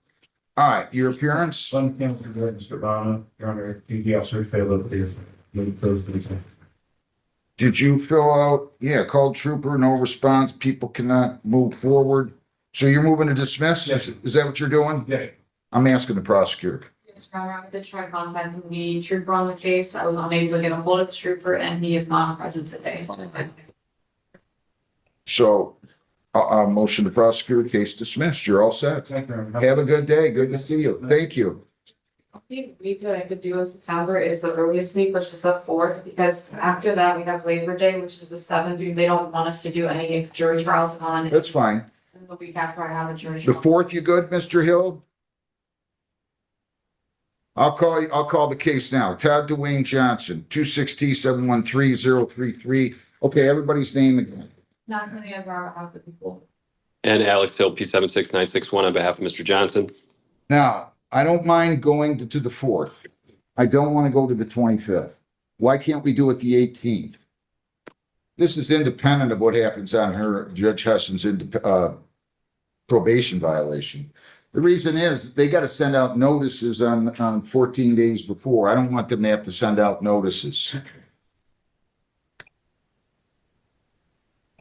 All right, your appearance? Son came to the Mr. Bonham, Your Honor, the officer failed to close the meeting. Did you fill out? Yeah, called trooper, no response. People cannot move forward. So you're moving to dismiss? Yes. Is that what you're doing? Yes. I'm asking the prosecutor. Yes, Your Honor, I did try contacting the trooper on the case. I was unable to get a hold of the trooper and he is not present today. So, motion to prosecute, case dismissed. You're all set. Thank you, Your Honor. Have a good day. Good to see you. Thank you. The week that I could do in September is the earliest week, which is the 4th, because after that we have Labor Day, which is the 7th. They don't want us to do any jury trials on That's fine. the week after I have a jury The trial. 4th, you good, Mr. Hill? I'll call the case now. Todd Dwayne Johnson, 260-713-033. Okay, everybody's name again. Not really ever have the people. And Alex Hill, P76961 on behalf of Mr. Johnson. Now, I don't mind going to the 4th. I don't want to go to the 25th. Why can't we do it the 18th? This is independent of what happens on her, Judge Hessen's probation violation. The reason is they got to send out notices on 14 days before. I don't want them to have to send out notices.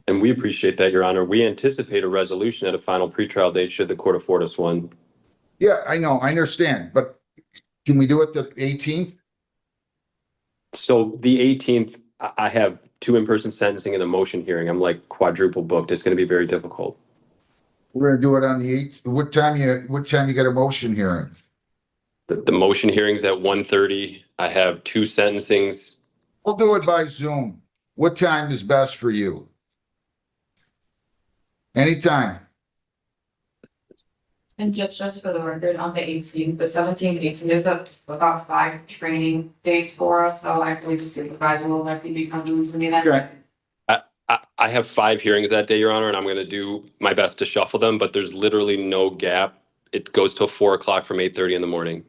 And we appreciate that, Your Honor. We anticipate a resolution at a final pretrial date should the court afford us one. Yeah, I know, I understand, but can we do it the 18th? So the 18th, I have 2 in-person sentencing and a motion hearing. I'm like quadruple booked. It's going to be very difficult. We're gonna do it on the 8th. What time you get a motion hearing? The motion hearing's at 1:30. I have 2 sentencings. We'll do it by Zoom. What time is best for you? Anytime. And just for the record, on the 18th, the 17th, 18th, there's about 5 training dates for us, so I believe the supervisor will likely be coming to me that Okay. day. I have 5 hearings that day, Your Honor, and I'm going to do my best to shuffle them, but there's literally no gap. It goes till 4 o'clock from 8:30 in the morning.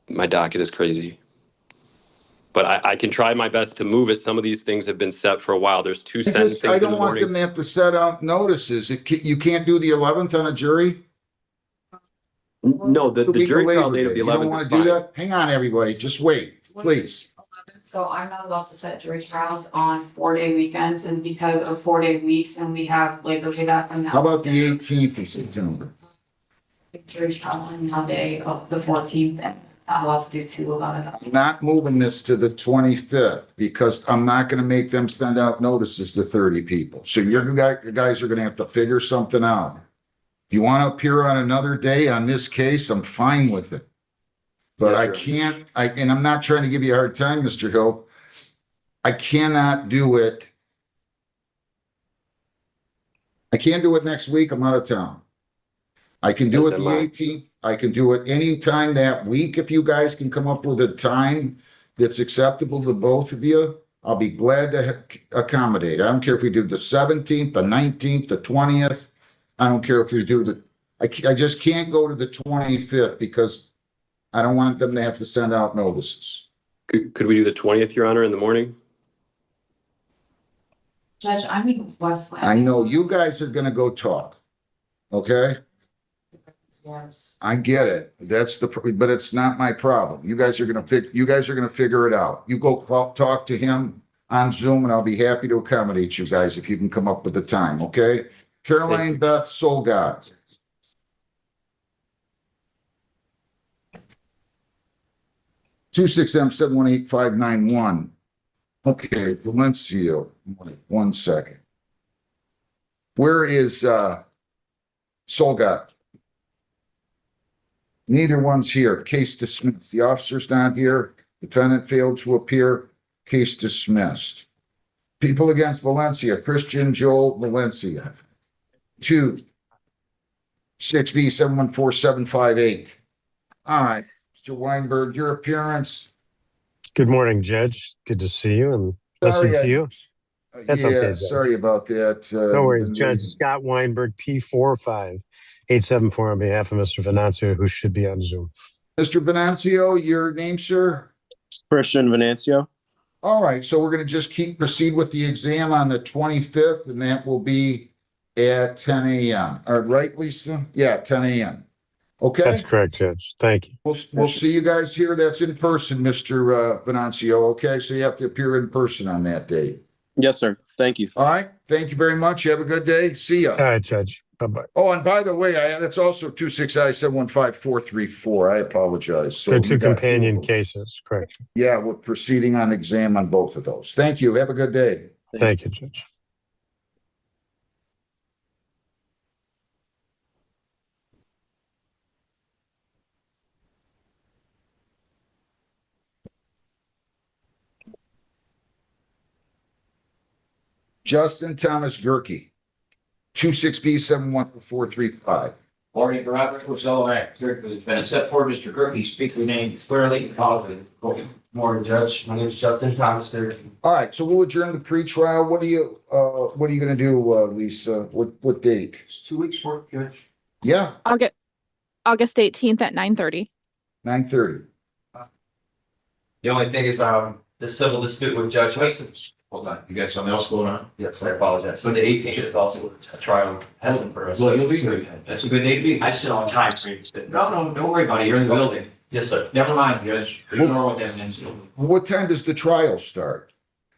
My docket is crazy. But I can try my best to move it. Some of these things have been set for a while. There's 2 I sentencings in don't the want them morning. to have to set out notices. If you can't do the 11th on a jury? No, the It's week jury of trial Labor date of Day. the You don't 11th want is to do fine. that? Hang on, everybody. Just wait, please. So I'm not allowed to set jury trials on 4-day weekends, and because of 4-day weeks, and we have Labor Day that from now. How about the 18th of September? Jury trial on Monday of the 14th, and I'm allowed to do 2 of them. Not moving this to the 25th because I'm not going to make them send out notices to 30 people. So your guys are going to have to figure something out. If you want to appear on another day on this case, I'm fine with it. But Yes, I sir. can't, and I'm not trying to give you a hard time, Mr. Hill. I cannot do it. I can't do it next week. I'm out of town. I can do Yes, it the am I. 18th. I can do it anytime that week. If you guys can come up with a time that's acceptable to both of you, I'll be glad to accommodate. I don't care if we do the 17th, the 19th, the 20th. I don't care if we do I just can't go to the 25th because I don't want them to have to send out notices. Could we do the 20th, Your Honor, in the morning? Judge, I'm in Westland. I know you guys are gonna go talk. Okay? Yes. I get it. But it's not my problem. You guys are gonna figure it out. You go talk to him on Zoom and I'll be happy to accommodate you guys if you can come up with the time, okay? Caroline Beth Solgod. Two 6M718591. Okay, Valencia, 1 second. Where is Solgod? Neither one's here. Case dismissed. The officer's not here. Defendant failed to appear. Case dismissed. People against Valencia, Christian Joel Valencia. 2 6B714758. All right, Mr. Weinberg, your appearance. Good morning, Judge. Good to see you and listen to you. That's okay, Judge. Sorry about that. No worries, Judge. Scott Weinberg, P45874 on behalf of Mr. Venancio, who should be on Zoom. Mr. Venancio, your name, sir? Christian Venancio. All right, so we're going to just proceed with the exam on the 25th, and that will be at 10 a.m. All right, Lisa? Yeah, 10 a.m. Okay? That's correct, Judge. Thank you. We'll see you guys here. That's in person, Mr. Venancio, okay? So you have to appear in person on that day. Yes, sir. Thank you. All right, thank you very much. Have a good day. See ya. All right, Judge. Bye-bye. Oh, and by the way, that's also 269-715-434. I apologize. So They're you two got companion of them. cases, correct? Yeah, we're proceeding on exam on both of those. Thank you. Have a good day. Thank you, Judge. Justin Thomas Gerke, 26B71435. Morning, Robert O'Sullivan, here for the defendant. Set forward, Mr. Gerke, speak your name clearly and audibly. Morning, Judge. My name is Justin Thomas. All right, so we'll adjourn the pretrial. What are you gonna do, Lisa? What date? It's 2 weeks work, Judge. Yeah, August 18th at 9:30. 9:30. The only thing is, the civil dispute with Judge Mason. Hold on, you got something else going on? Yes, I apologize. So the 18th is also a trial heston for us. Well, you'll be good. That's a good day to be. I just don't have time for you. No, don't worry about it. You're in the building. Yes, sir. Never mind, Judge. Ignore what that means. What time does the trial start?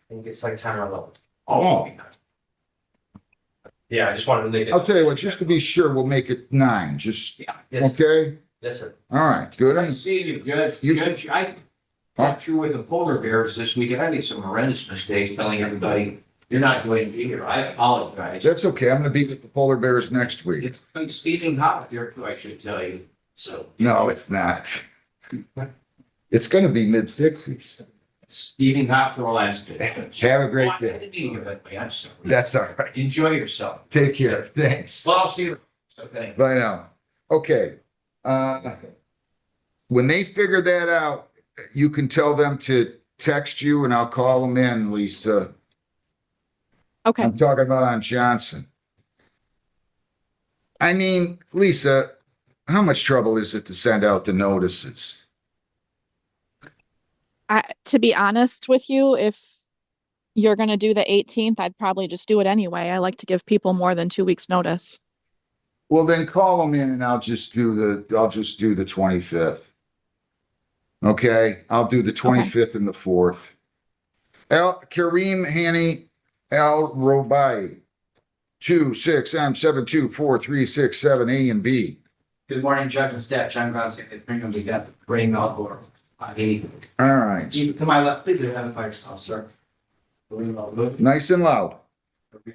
I think it's like 10 or 11. Oh, Yeah, I just wanted to make it. I'll tell you what, just to be sure, we'll make it 9, just, Yes, okay? yes, sir. All right, good. Nice seeing you, Judge. You- Judge, I talked you with the polar bears this week, and I made some horrendous mistakes telling everybody you're not going to be here. I apologize. That's okay. I'm gonna be with the polar bears next week. It's like Stephen Hop here too, I should tell you. So. No, it's not. It's gonna be mid-60s. Stephen Hop for Alaska. Have a great I day. didn't mean it that way. I'm sorry. That's all right. Enjoy yourself. Take care. Thanks. Well, I'll see you. So thank you. Bye now. Okay. When they figure that out, you can tell them to text you and I'll call them in, Lisa. Okay. I'm talking about on Johnson. I mean, Lisa, how much trouble is it to send out the notices? To be honest with you, if you're going to do the 18th, I'd probably just do it anyway. I like to give people more than 2 weeks notice. Well, then call them in and I'll just do the 25th. Okay, I'll do the 25th and the 4th. Kareem Hani Al Robai, 26M7243667A and B. Good morning, Judge and staff. John Grosek at Brigham. We got Ray Melbourne. All right, To my left, please identify yourself, sir. nice and loud.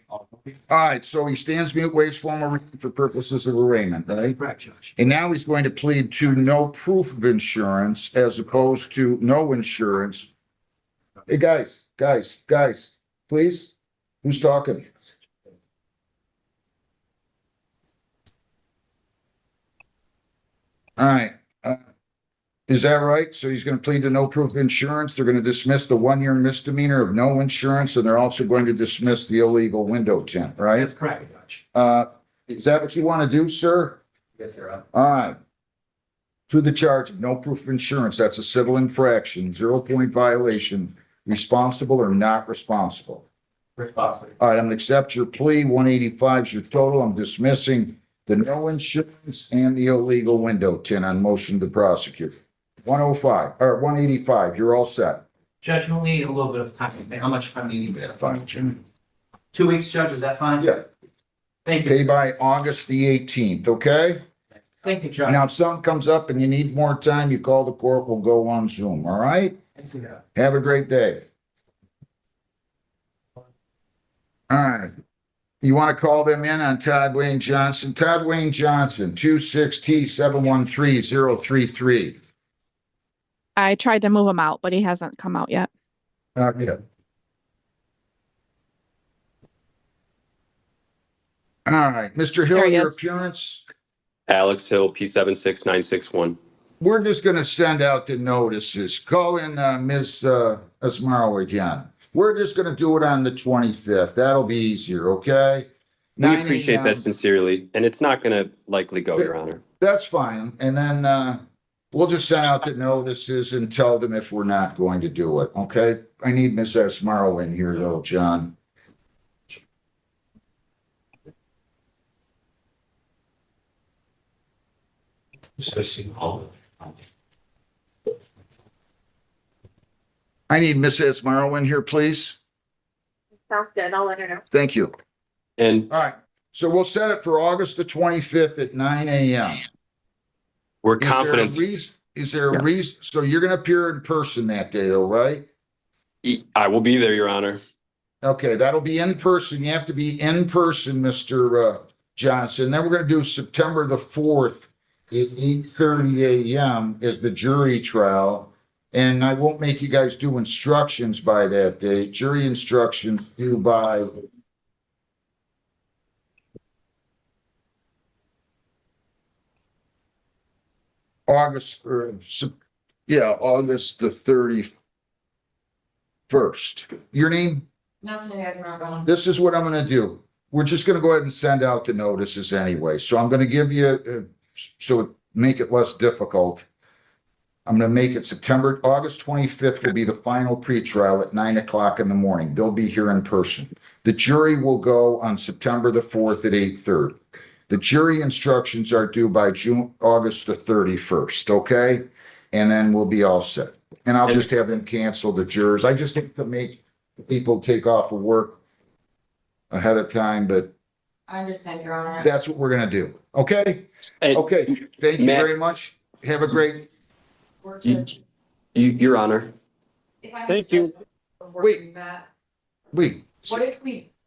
All right, so he stands mute, waives formal reading for purposes of arraignment, right? Correct, Judge. And now he's going to plead to no proof of insurance as opposed to no insurance. Hey, guys, please, who's talking? All right, is that right? So he's going to plead to no proof of insurance. They're going to dismiss the 1-year misdemeanor of no insurance, and they're also going to dismiss the illegal window tint, right? That's correct, Judge. Is that what you want to do, sir? Yes, sir. All right. To the charge of no proof of insurance, that's a civil infraction, 0-point violation, responsible or not responsible. Responsible. All right, I'm gonna accept your plea. 185 is your total. I'm dismissing the no insurance and the illegal window tint on motion to prosecute. 105 or 185, you're all set. Judge, we'll need a little bit of time. How much time do you need? That's fine, Jim. 2 weeks, Judge, is that fine? Yeah. Thank you. Pay by August the 18th, okay? Thank you, Judge. Now, if something comes up and you need more time, you call the court, we'll go on Zoom, all right? Have a great day. All right. You want to call them in on Todd Wayne Johnson? Todd Wayne Johnson, 26T713033. I tried to move him out, but he hasn't come out yet. Okay. All right, Mr. Hill, There he your is. appearance? Alex Hill, P76961. We're just going to send out the notices. Call in Ms. Asmaro again. We're just going to do it on the 25th. That'll be easier, okay? We 9 appreciate a.m. that sincerely, and it's not going to likely go, Your Honor. That's fine. And then we'll just send out the notices and tell them if we're not going to do it, okay? I need Ms. Asmaro in here though, John. I need Miss Asmaro in here, please. Sounds good. I'll let her know. Thank you. And All right, so we'll set it for August the 25th at 9 a.m. we're Is there a confident. reason, is there a Yeah. reason, so you're gonna appear in person that day though, right? I will be there, Your Honor. Okay, that'll be in person. You have to be in person, Mr. Johnson. Then we're gonna do September the 4th at 8:30 a.m. is the jury trial. And I won't make you guys do instructions by that day. Jury instructions due by August, August the 31st. Your name? Nothing to add, Your Honor. This is what I'm gonna do. We're just gonna go ahead and send out the notices anyway. So I'm gonna give you, make it less difficult. I'm gonna make it August 25th will be the final pretrial at 9 o'clock in the morning. They'll be here in person. The jury will go on September the 4th at 8:30. The jury instructions are due by August the 31st, okay? And then we'll be all set. And I'll just have them cancel the jurors. I just think to make people take off of work ahead of time, but I understand, Your Honor. that's what we're gonna do, okay? And Okay, thank you Matt- very much. Have a great, Your Honor. If I Thank you. Wait. wait.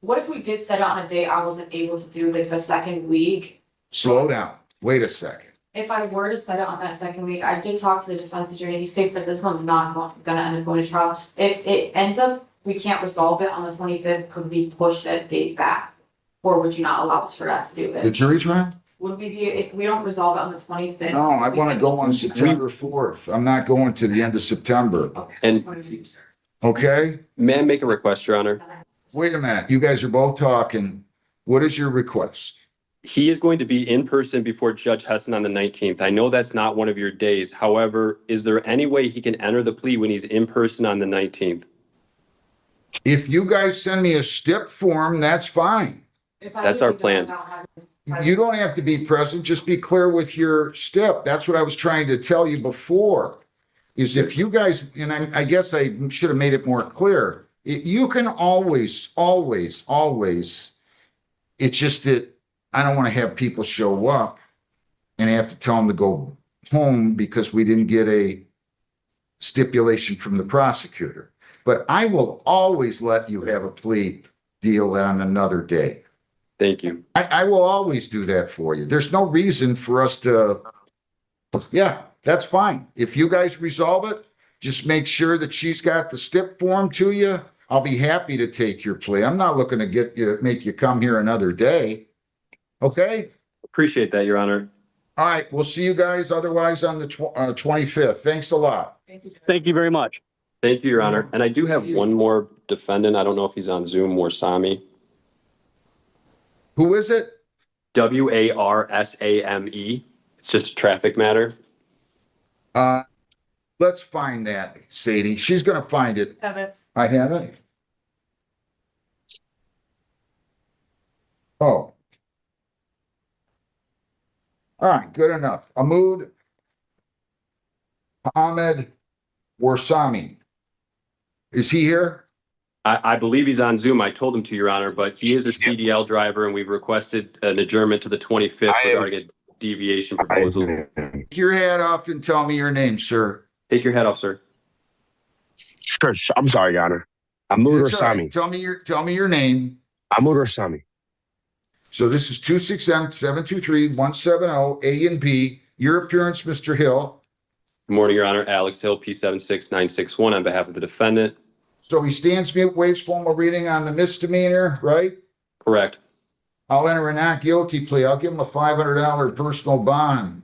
What if we did set it on a date I wasn't able to do like the second week? Slow down. Wait a second. If I were to set it on that second week, I did talk to the defense attorney. He states that this one's not gonna end up going to trial. If it ends up, we can't resolve it on the 25th, could we push that date back? Or would you not allow us for that to do The it? jury trial? Would we be, if we don't resolve it on the 25th? No, I want to go on September 4th. I'm not going to the end of September, And okay? may I make a request, Your Honor? Wait a minute. You guys are both talking. What is your request? He is going to be in person before Judge Hessen on the 19th. I know that's not one of your days. However, is there any way he can enter the plea when he's in person on the 19th? If you guys send me a stip form, that's fine. That's our plan. You don't have to be present, just be clear with your stip. That's what I was trying to tell you before. Is if you guys, and I guess I should have made it more clear. You can always, it's just that I don't want to have people show up and have to tell them to go home because we didn't get a stipulation from the prosecutor. But I will always let you have a plea deal on another day. Thank you. I will always do that for you. There's no reason for us to, yeah, that's fine. If you guys resolve it, just make sure that she's got the stip form to you. I'll be happy to take your plea. I'm not looking to make you come here another day. Okay? Appreciate that, Your Honor. All right, we'll see you guys otherwise on the 25th. Thanks a lot. Thank you very much. Thank you, Your Honor. And I do have one more defendant. I don't know if he's on Zoom, Warsame. Who is it? Warsame. It's just a traffic matter. Let's find that, Sadie. She's gonna find it. Have it. I have it. Oh. All right, good enough. Ahmad Warsame. Is he here? I believe he's on Zoom. I told him to, Your Honor, but he is a CDL driver and we've requested an adjournment to the 25th regarding a deviation proposal. Take your hat off and tell me your name, sir. Take your hat off, sir. Sure, I'm sorry, Your Honor. Ahmad It's all right. Warsame. Tell me your name. Ahmad Warsame. So this is 267-723-170, A and B. Your appearance, Mr. Hill. Good morning, Your Honor. Alex Hill, P76961 on behalf of the defendant. So he stands mute, waives formal reading on the misdemeanor, right? Correct. I'll enter a not guilty plea. I'll give him a $500 personal bond.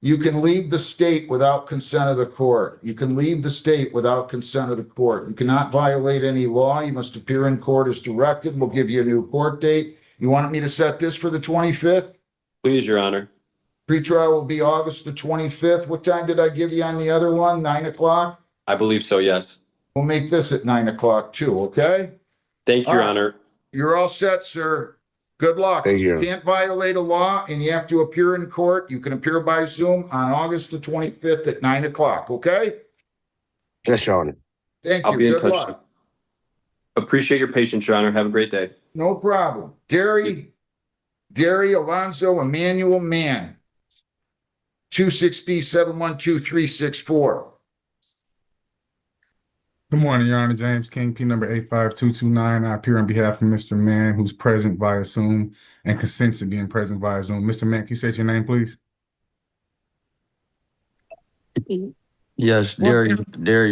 You can leave the state without consent of the court. You can leave the state without consent of the court. You cannot violate any law. You must appear in court as directed. We'll give you a new court date. You wanted me to set this for the 25th? Please, Your Honor. Pretrial will be August the 25th. What time did I give you on the other one? 9 o'clock? I believe so, yes. We'll make this at 9 o'clock too, okay? Thank you, Your Honor. You're all set, sir. Good luck. Thank you. Can't violate a law and you have to appear in court. You can appear by Zoom on August the 25th at 9 o'clock, okay? Yes, Your Honor. Thank I'll you. be in Good touch. luck. Appreciate your patience, Your Honor. Have a great day. No problem. Derry Alonzo Emmanuel Mann. 26B712364. Good morning, Your Honor. James King, P number 85229. I appear on behalf of Mr. Mann, who's present via Zoom and consents to being present via Zoom. Mr. Mann, can you say your name, please? Yes, Derry,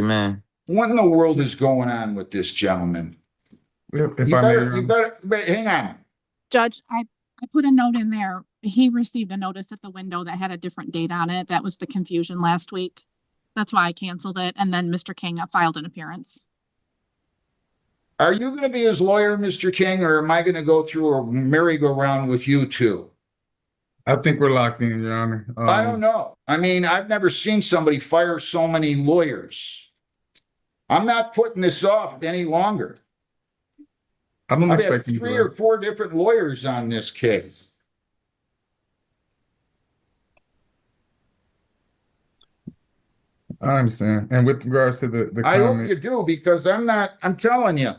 man. What in the world is going on with this gentleman? If You I may, better, Your you Honor. better, wait, hang on. Judge, I put a note in there. He received a notice at the window that had a different date on it. That was the confusion last week. That's why I canceled it. And then Mr. King filed an appearance. Are you going to be his lawyer, Mr. King, or am I going to go through a merry-go-round with you two? I think we're locked in, Your Honor. I don't know. I mean, I've never seen somebody fire so many lawyers. I'm not putting this off any longer. I don't I've had expect you 3 to. or 4 different lawyers on this case. I understand. And with regards to the I hope comment, you do, because I'm telling you,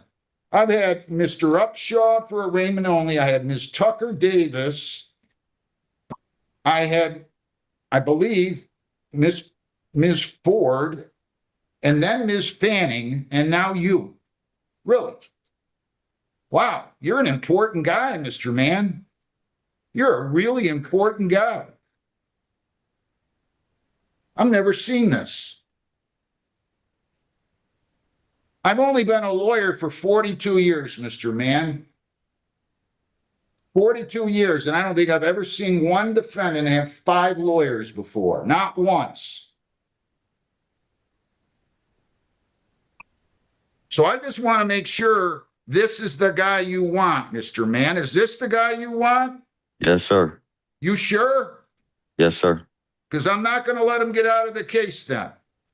I've had Mr. Upshaw for arraignment only. I had Ms. Tucker Davis. I had, I believe, Ms. Ford, and then Ms. Fanning, and now you. Really? Wow, you're an important guy, Mr. Mann. You're a really important guy. I've never seen this. I've only been a lawyer for 42 years, Mr. Mann. 42 years, and I don't think I've ever seen one defendant have 5 lawyers before. Not once. So I just want to make sure this is the guy you want, Mr. Mann. Is this the guy you want? Yes, sir. You sure? Yes, sir. Because I'm not going to let him get out of the case then.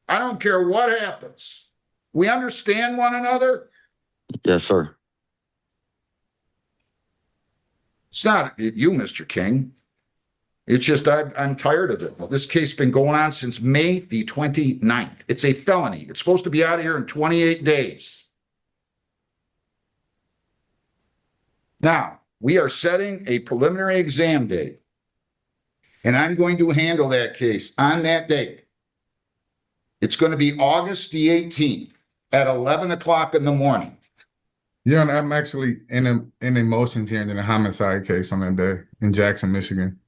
I don't care what happens. We understand one another? Yes, sir. It's not you, Mr. King. It's just I'm tired of it. This case has been going on since May the 29th. It's a felony. It's supposed to be out of here in 28 days. Now, we are setting a preliminary exam date, and I'm going to handle that case on that date. It's going to be August the 18th at 11 o'clock in the morning. Your Honor, I'm actually in a motions hearing in a homicide case on that day in Jackson, Michigan.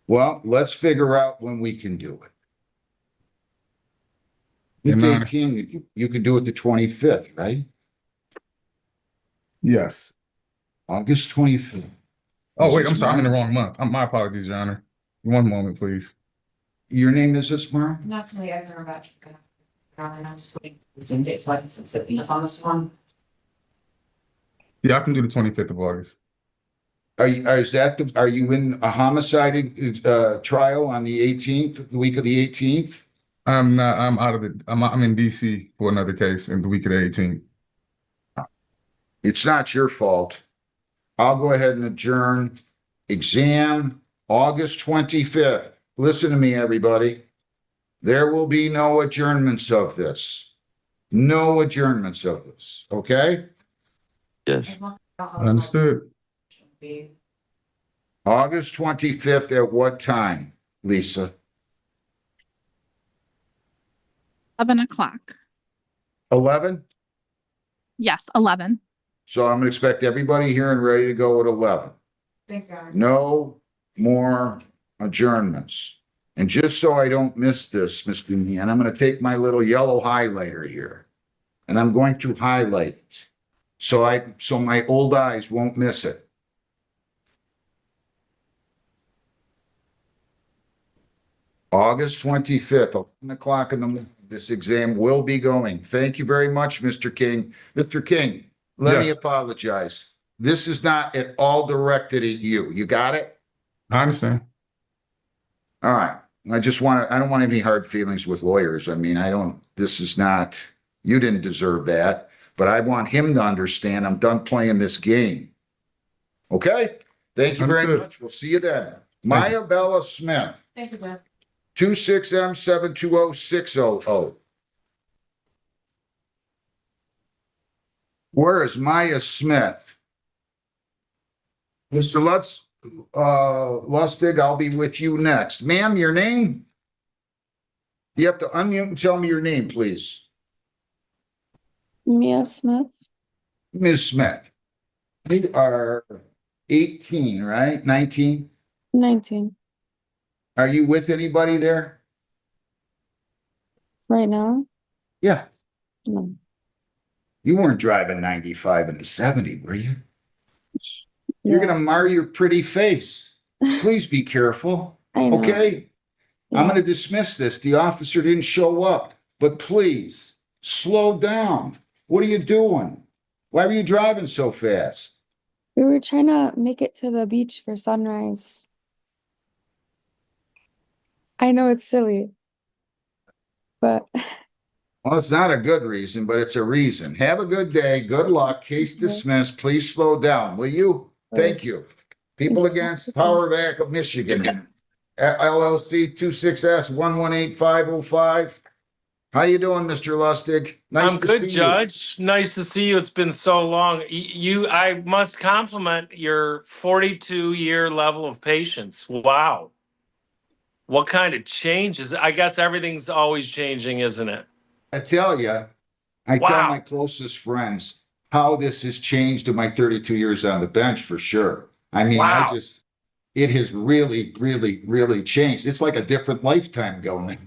Well, let's figure out when we can do it. And If you could do it the 25th, right? Yes. August 25th. Oh, wait, I'm sorry. I'm in the wrong month. My apologies, Your Honor. One moment, please. Your name is this, Mark? Not to me, I've never met you. And I'm just waiting for the same date, so I can submit us on this one. Yeah, I can do the 25th of August. Are you in a homicide trial on the 18th, the week of the 18th? I'm not. I'm in DC for another case in the week of the 18th. It's not your fault. I'll go ahead and adjourn exam August 25th. Listen to me, everybody. There will be no adjournments of this. No adjournments of this, okay? Yes. Understood. August 25th at what time, Lisa? 11 o'clock. 11? Yes, 11. So I'm going to expect everybody here and ready to go at 11. Thank you, Your Honor. No more adjournments. And just so I don't miss this, Mr. Meehan, I'm going to take my little yellow highlighter here and I'm going to highlight it so my old eyes won't miss it. August 25th, 11 o'clock in the morning. This exam will be going. Thank you very much, Mr. King. Mr. King, let me Yes. apologize. This is not at all directed at you. You got it? I understand. All right. I don't want any hard feelings with lawyers. I mean, this is not, you didn't deserve that. but I want him to understand I'm done playing this game. Okay? Thank you very Understood. much. We'll see you then. Maya Bella Smith, Thank you, Jeff. 26M720600. Where is Maya Smith? Mr. Lustig, I'll be with you next. Ma'am, your name? You have to unmute and tell me your name, please. Mia Smith. Ms. Smith. You are 18, right? 19? 19. Are you with anybody there? Right now? Yeah. No. You weren't driving 95 in the 70, were you? You're going to mar your pretty face. Please be careful. I know. Okay? I'm Yeah. going to dismiss this. The officer didn't show up, but please slow down. What are you doing? Why were you driving so fast? We were trying to make it to the beach for sunrise. I know it's silly, but Well, it's not a good reason, but it's a reason. Have a good day. Good luck. Case dismissed. Please slow down, will you? Thank you. People Against Power Back of Michigan, LLC 26S118505. How you doing, Mr. Lustig? Nice I'm to good, see Judge. Nice to see you. It's been so long. I must compliment your 42-year level of patience. Wow. What kind of changes? I guess everything's always changing, isn't it? I tell you, I tell my closest friends how this has changed in my 32 years on the bench for sure. I mean, it has really, really, really changed. It's like a different lifetime going.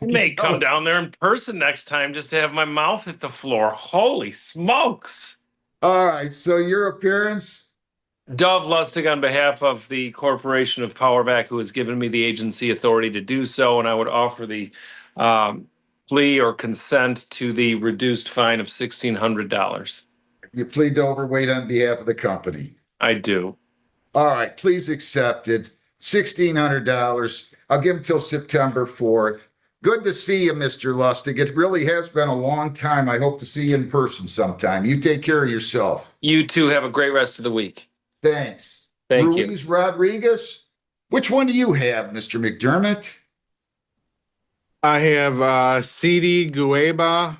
I may come down there in person next time just to have my mouth hit the floor. Holy smokes. All right. So your appearance? Dove Lustig on behalf of the Corporation of Powerback, who has given me the agency authority to do so, and I would offer the plea or consent to the reduced fine of $1,600. You plead to overweight on behalf of the company. I do. All right. Please accept it. $1,600. I'll give him till September 4th. Good to see you, Mr. Lustig. It really has been a long time. I hope to see you in person sometime. You take care of yourself. You too. Have a great rest of the week. Thanks. Thank you. Ruiz Rodriguez. Which one do you have, Mr. McDermott? I have CD Gueba.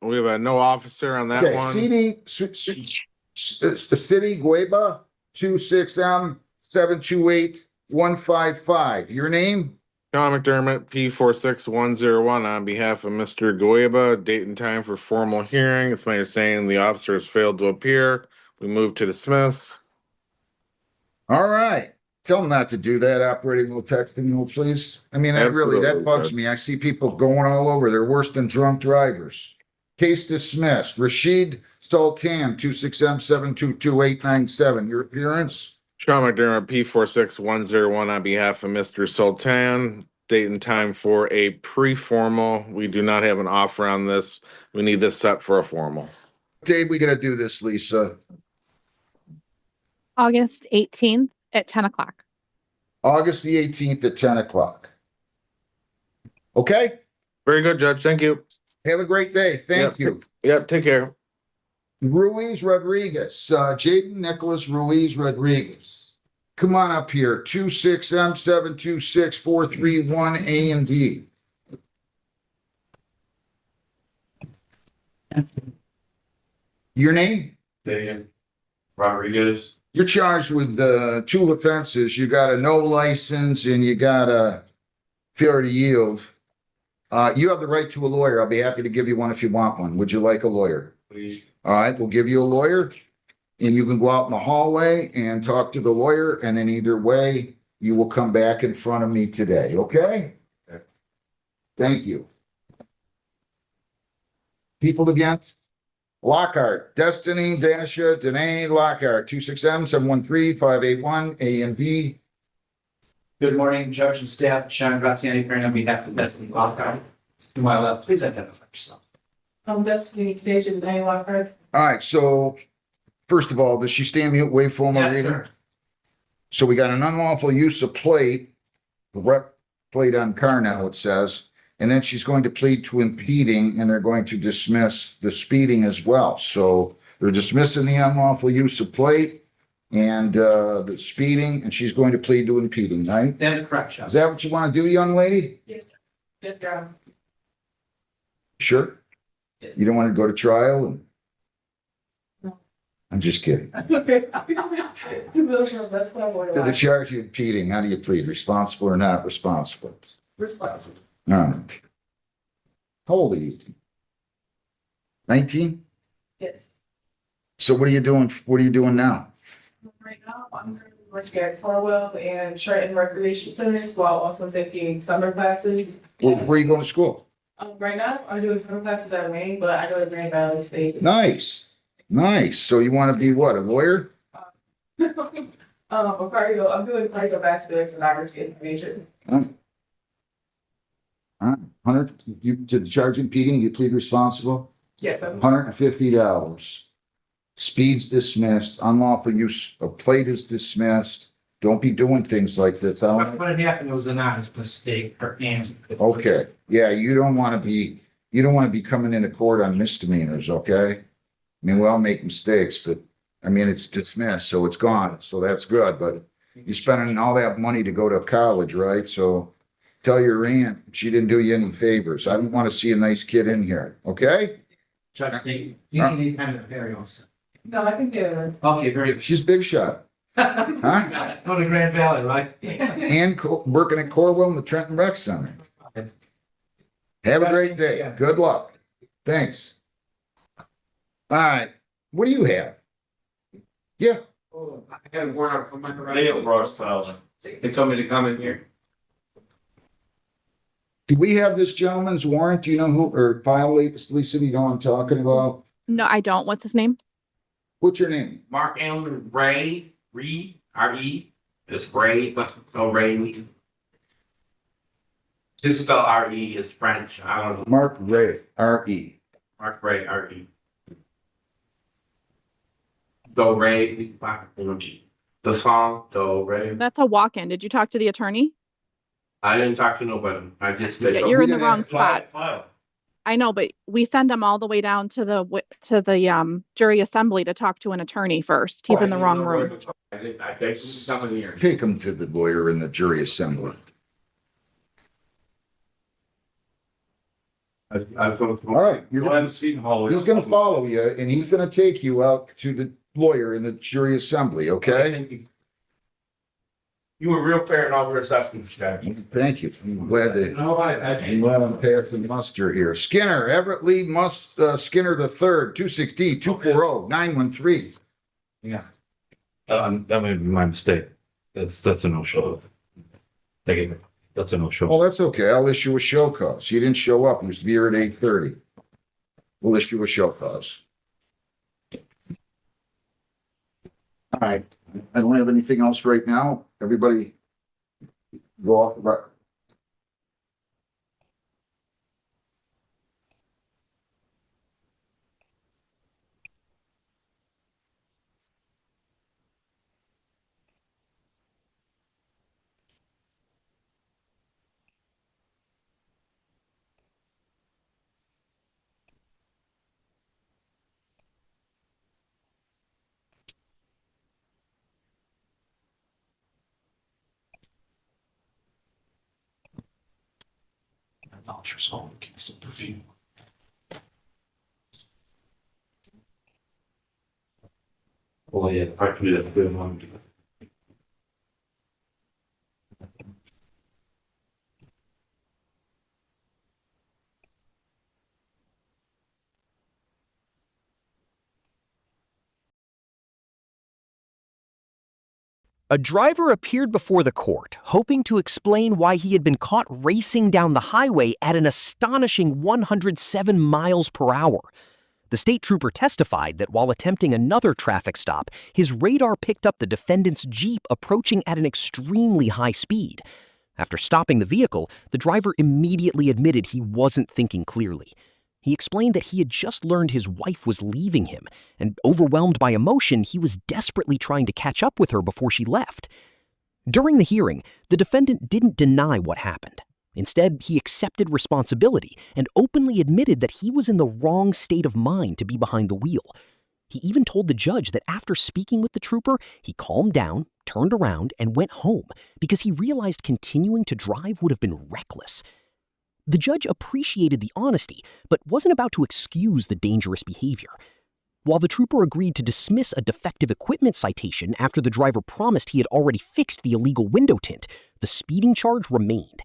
We have a no officer on that one. CD City Gueba 26M728155. Your name? John McDermott, P46101, on behalf of Mr. Gueba. Date and time for formal hearing. It's my understanding the officer has failed to appear. We move to dismiss. All right. Tell them not to do that. Operating will text them, please. I mean, that bugs me. I see people going all over. They're worse than drunk drivers. Case dismissed. Rashid Sultan, 26M722897. Your appearance? Sean McDermott, P46101, on behalf of Mr. Sultan. Date and time for a pre-formal. We do not have an offer on this. We need this set for a formal. What day we gonna do this, Lisa? August 18th at 10 o'clock. August the 18th at 10 o'clock. Okay? Very good, Judge. Thank you. Have a great day. Thank you. Yep, take care. Ruiz Rodriguez, Jaden Nicholas Ruiz Rodriguez. Come on up here, 26M726431 A and D. Your name? Dan Rodriguez. You're charged with two offenses. You got a no license and you got a failure to yield. You have the right to a lawyer. I'll be happy to give you one if you want one. Would you like a lawyer? Please. All right, we'll give you a lawyer and you can go out in the hallway and talk to the lawyer, and then either way, you will come back in front of me today, okay? Thank you. People Against Lockhart, Destiny, Danisha, Danae, Lockhart, 26M713581 A and B. Good morning, Judge and staff. Sean Graziani, appearing on behalf of Destiny Lockhart. To my left, please identify yourself. I'm Destiny Deja Danae Lockhart. All right, so first of all, does she stand mute, wait for my reading? Sir. So we got an unlawful use of plate, the rep plate on car now, it says, And then she's going to plead to impeding, and they're going to dismiss the speeding as well. So they're dismissing the unlawful use of plate and the speeding, and she's going to plead to impeding, right? That's correct, Is Judge. that what you want to do, young lady? Yes, sir. Yes, sir. Sure? Yes. You don't want to go to trial? And No. I'm just kidding. Okay. That's my word. To the charge of impeding, how do you plead? Responsible or not responsible? Responsible. All right. How old are you? 19? Yes. So what are you doing? What are you doing now? Right now, I'm currently working at Corwell and Trenton Recreation Centers while also taking summer classes. Where are you going to school? Right now, I'm doing summer classes at Wayne, but I go to Grand Valley State. Nice. Nice. So you want to be what, a lawyer? I'm doing cardiovascular sonography information. All right. 100, you, to the charge impeding, you plead responsible? Yes, I'm. $150. Speed's dismissed, unlawful use of plate is dismissed. Don't be doing things like this. I don't- What had happened was an honest mistake, her hands. Okay, yeah, you don't want to be coming into court on misdemeanors, okay? I mean, we all make mistakes, but I mean, it's dismissed, so it's gone, so that's good, but you're spending all that money to go to college, right? So tell your aunt she didn't do you any favors. I don't want to see a nice kid in here, okay? Judge, do you need any kind of variance? No, I think they're. Okay, very good. She's big shot, huh? Go to Grand Valley, right? And working at Corwell and the Trenton Rec Center. Have a great day. Good luck. Thanks. All right, what do you have? Yeah, I got a warrant for my. Leo Ross files. They told me to come in here. do we have this gentleman's warrant? Do you know who, or file, Lisa, do you know what I'm talking about? No, I don't. What's his name? What's your name? Mark Allen Ray, Reed, R-E. It's Ray, but no Ray. To spell R-E is French. I don't know. Mark Ray, R-E. Mark Ray, R-E. Do Ray, the song, Do Ray. That's a walk-in. Did you talk to the attorney? I didn't talk to nobody. I just. Yeah, you're in the wrong File. spot. I know, but we send them all the way down to the jury assembly to talk to an attorney first. He's in the wrong room. I think someone here. Take him to the lawyer in the jury assembly. All right, You'll have a seat in hall. he's gonna follow you and he's gonna take you out to the lawyer in the jury assembly, okay? You were real fair in all your assessments, Judge. Thank you. I'm glad to. No, I'm glad I'm passing muster here. Skinner, Everett Lee Skinner the third, 260-240-913. Yeah. That may be my mistake. That's a no-show. That's a no-show. Well, that's okay. I'll issue a show cause. You didn't show up. You used to be here at 8:30. We'll issue a show cause. All right. I don't have anything else right now. Everybody go off the record. Ultra's home, get some perfume. Oh, yeah, actually, that's a good one. A driver appeared before the court, hoping to explain why he had been caught racing down the highway at an astonishing 107 miles per hour. The state trooper testified that while attempting another traffic stop, his radar picked up the defendant's Jeep approaching at an extremely high speed. After stopping the vehicle, the driver immediately admitted he wasn't thinking clearly. He explained that he had just learned his wife was leaving him, and overwhelmed by emotion, he was desperately trying to catch up with her before she left. During the hearing, the defendant didn't deny what happened. Instead, he accepted responsibility and openly admitted that he was in the wrong state of mind to be behind the wheel. He even told the judge that after speaking with the trooper, he calmed down, turned around, and went home because he realized continuing to drive would have been reckless. The judge appreciated the honesty, but wasn't about to excuse the dangerous behavior. While the trooper agreed to dismiss a defective equipment citation after the driver promised he had already fixed the illegal window tint, the speeding charge remained.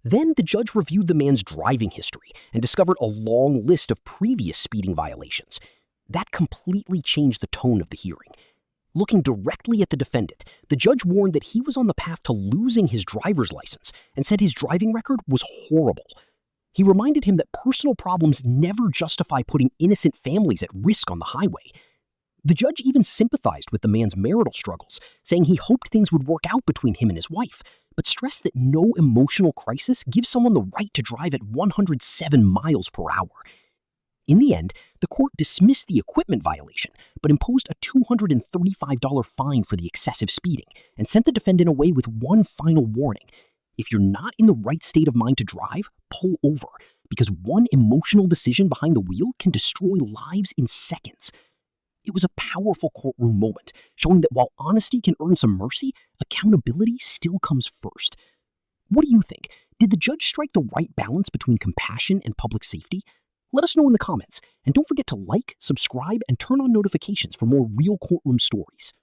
Then the judge reviewed the man's driving history and discovered a long list of previous speeding violations. That completely changed the tone of the hearing. Looking directly at the defendant, the judge warned that he was on the path to losing his driver's license and said his driving record was horrible. He reminded him that personal problems never justify putting innocent families at risk on the highway. The judge even sympathized with the man's marital struggles, saying he hoped things would work out between him and his wife, but stressed that no emotional crisis gives someone the right to drive at 107 miles per hour. In the end, the court dismissed the equipment violation, but imposed a $235 fine for the excessive speeding and sent the defendant away with one final warning. If you're not in the right state of mind to drive, pull over, because one emotional decision behind the wheel can destroy lives in seconds. It was a powerful courtroom moment, showing that while honesty can earn some mercy, accountability still comes first. What do you think? Did the judge strike the right balance between compassion and public safety? Let us know in the comments, and don't forget to like, subscribe, and turn on notifications for more real courtroom stories.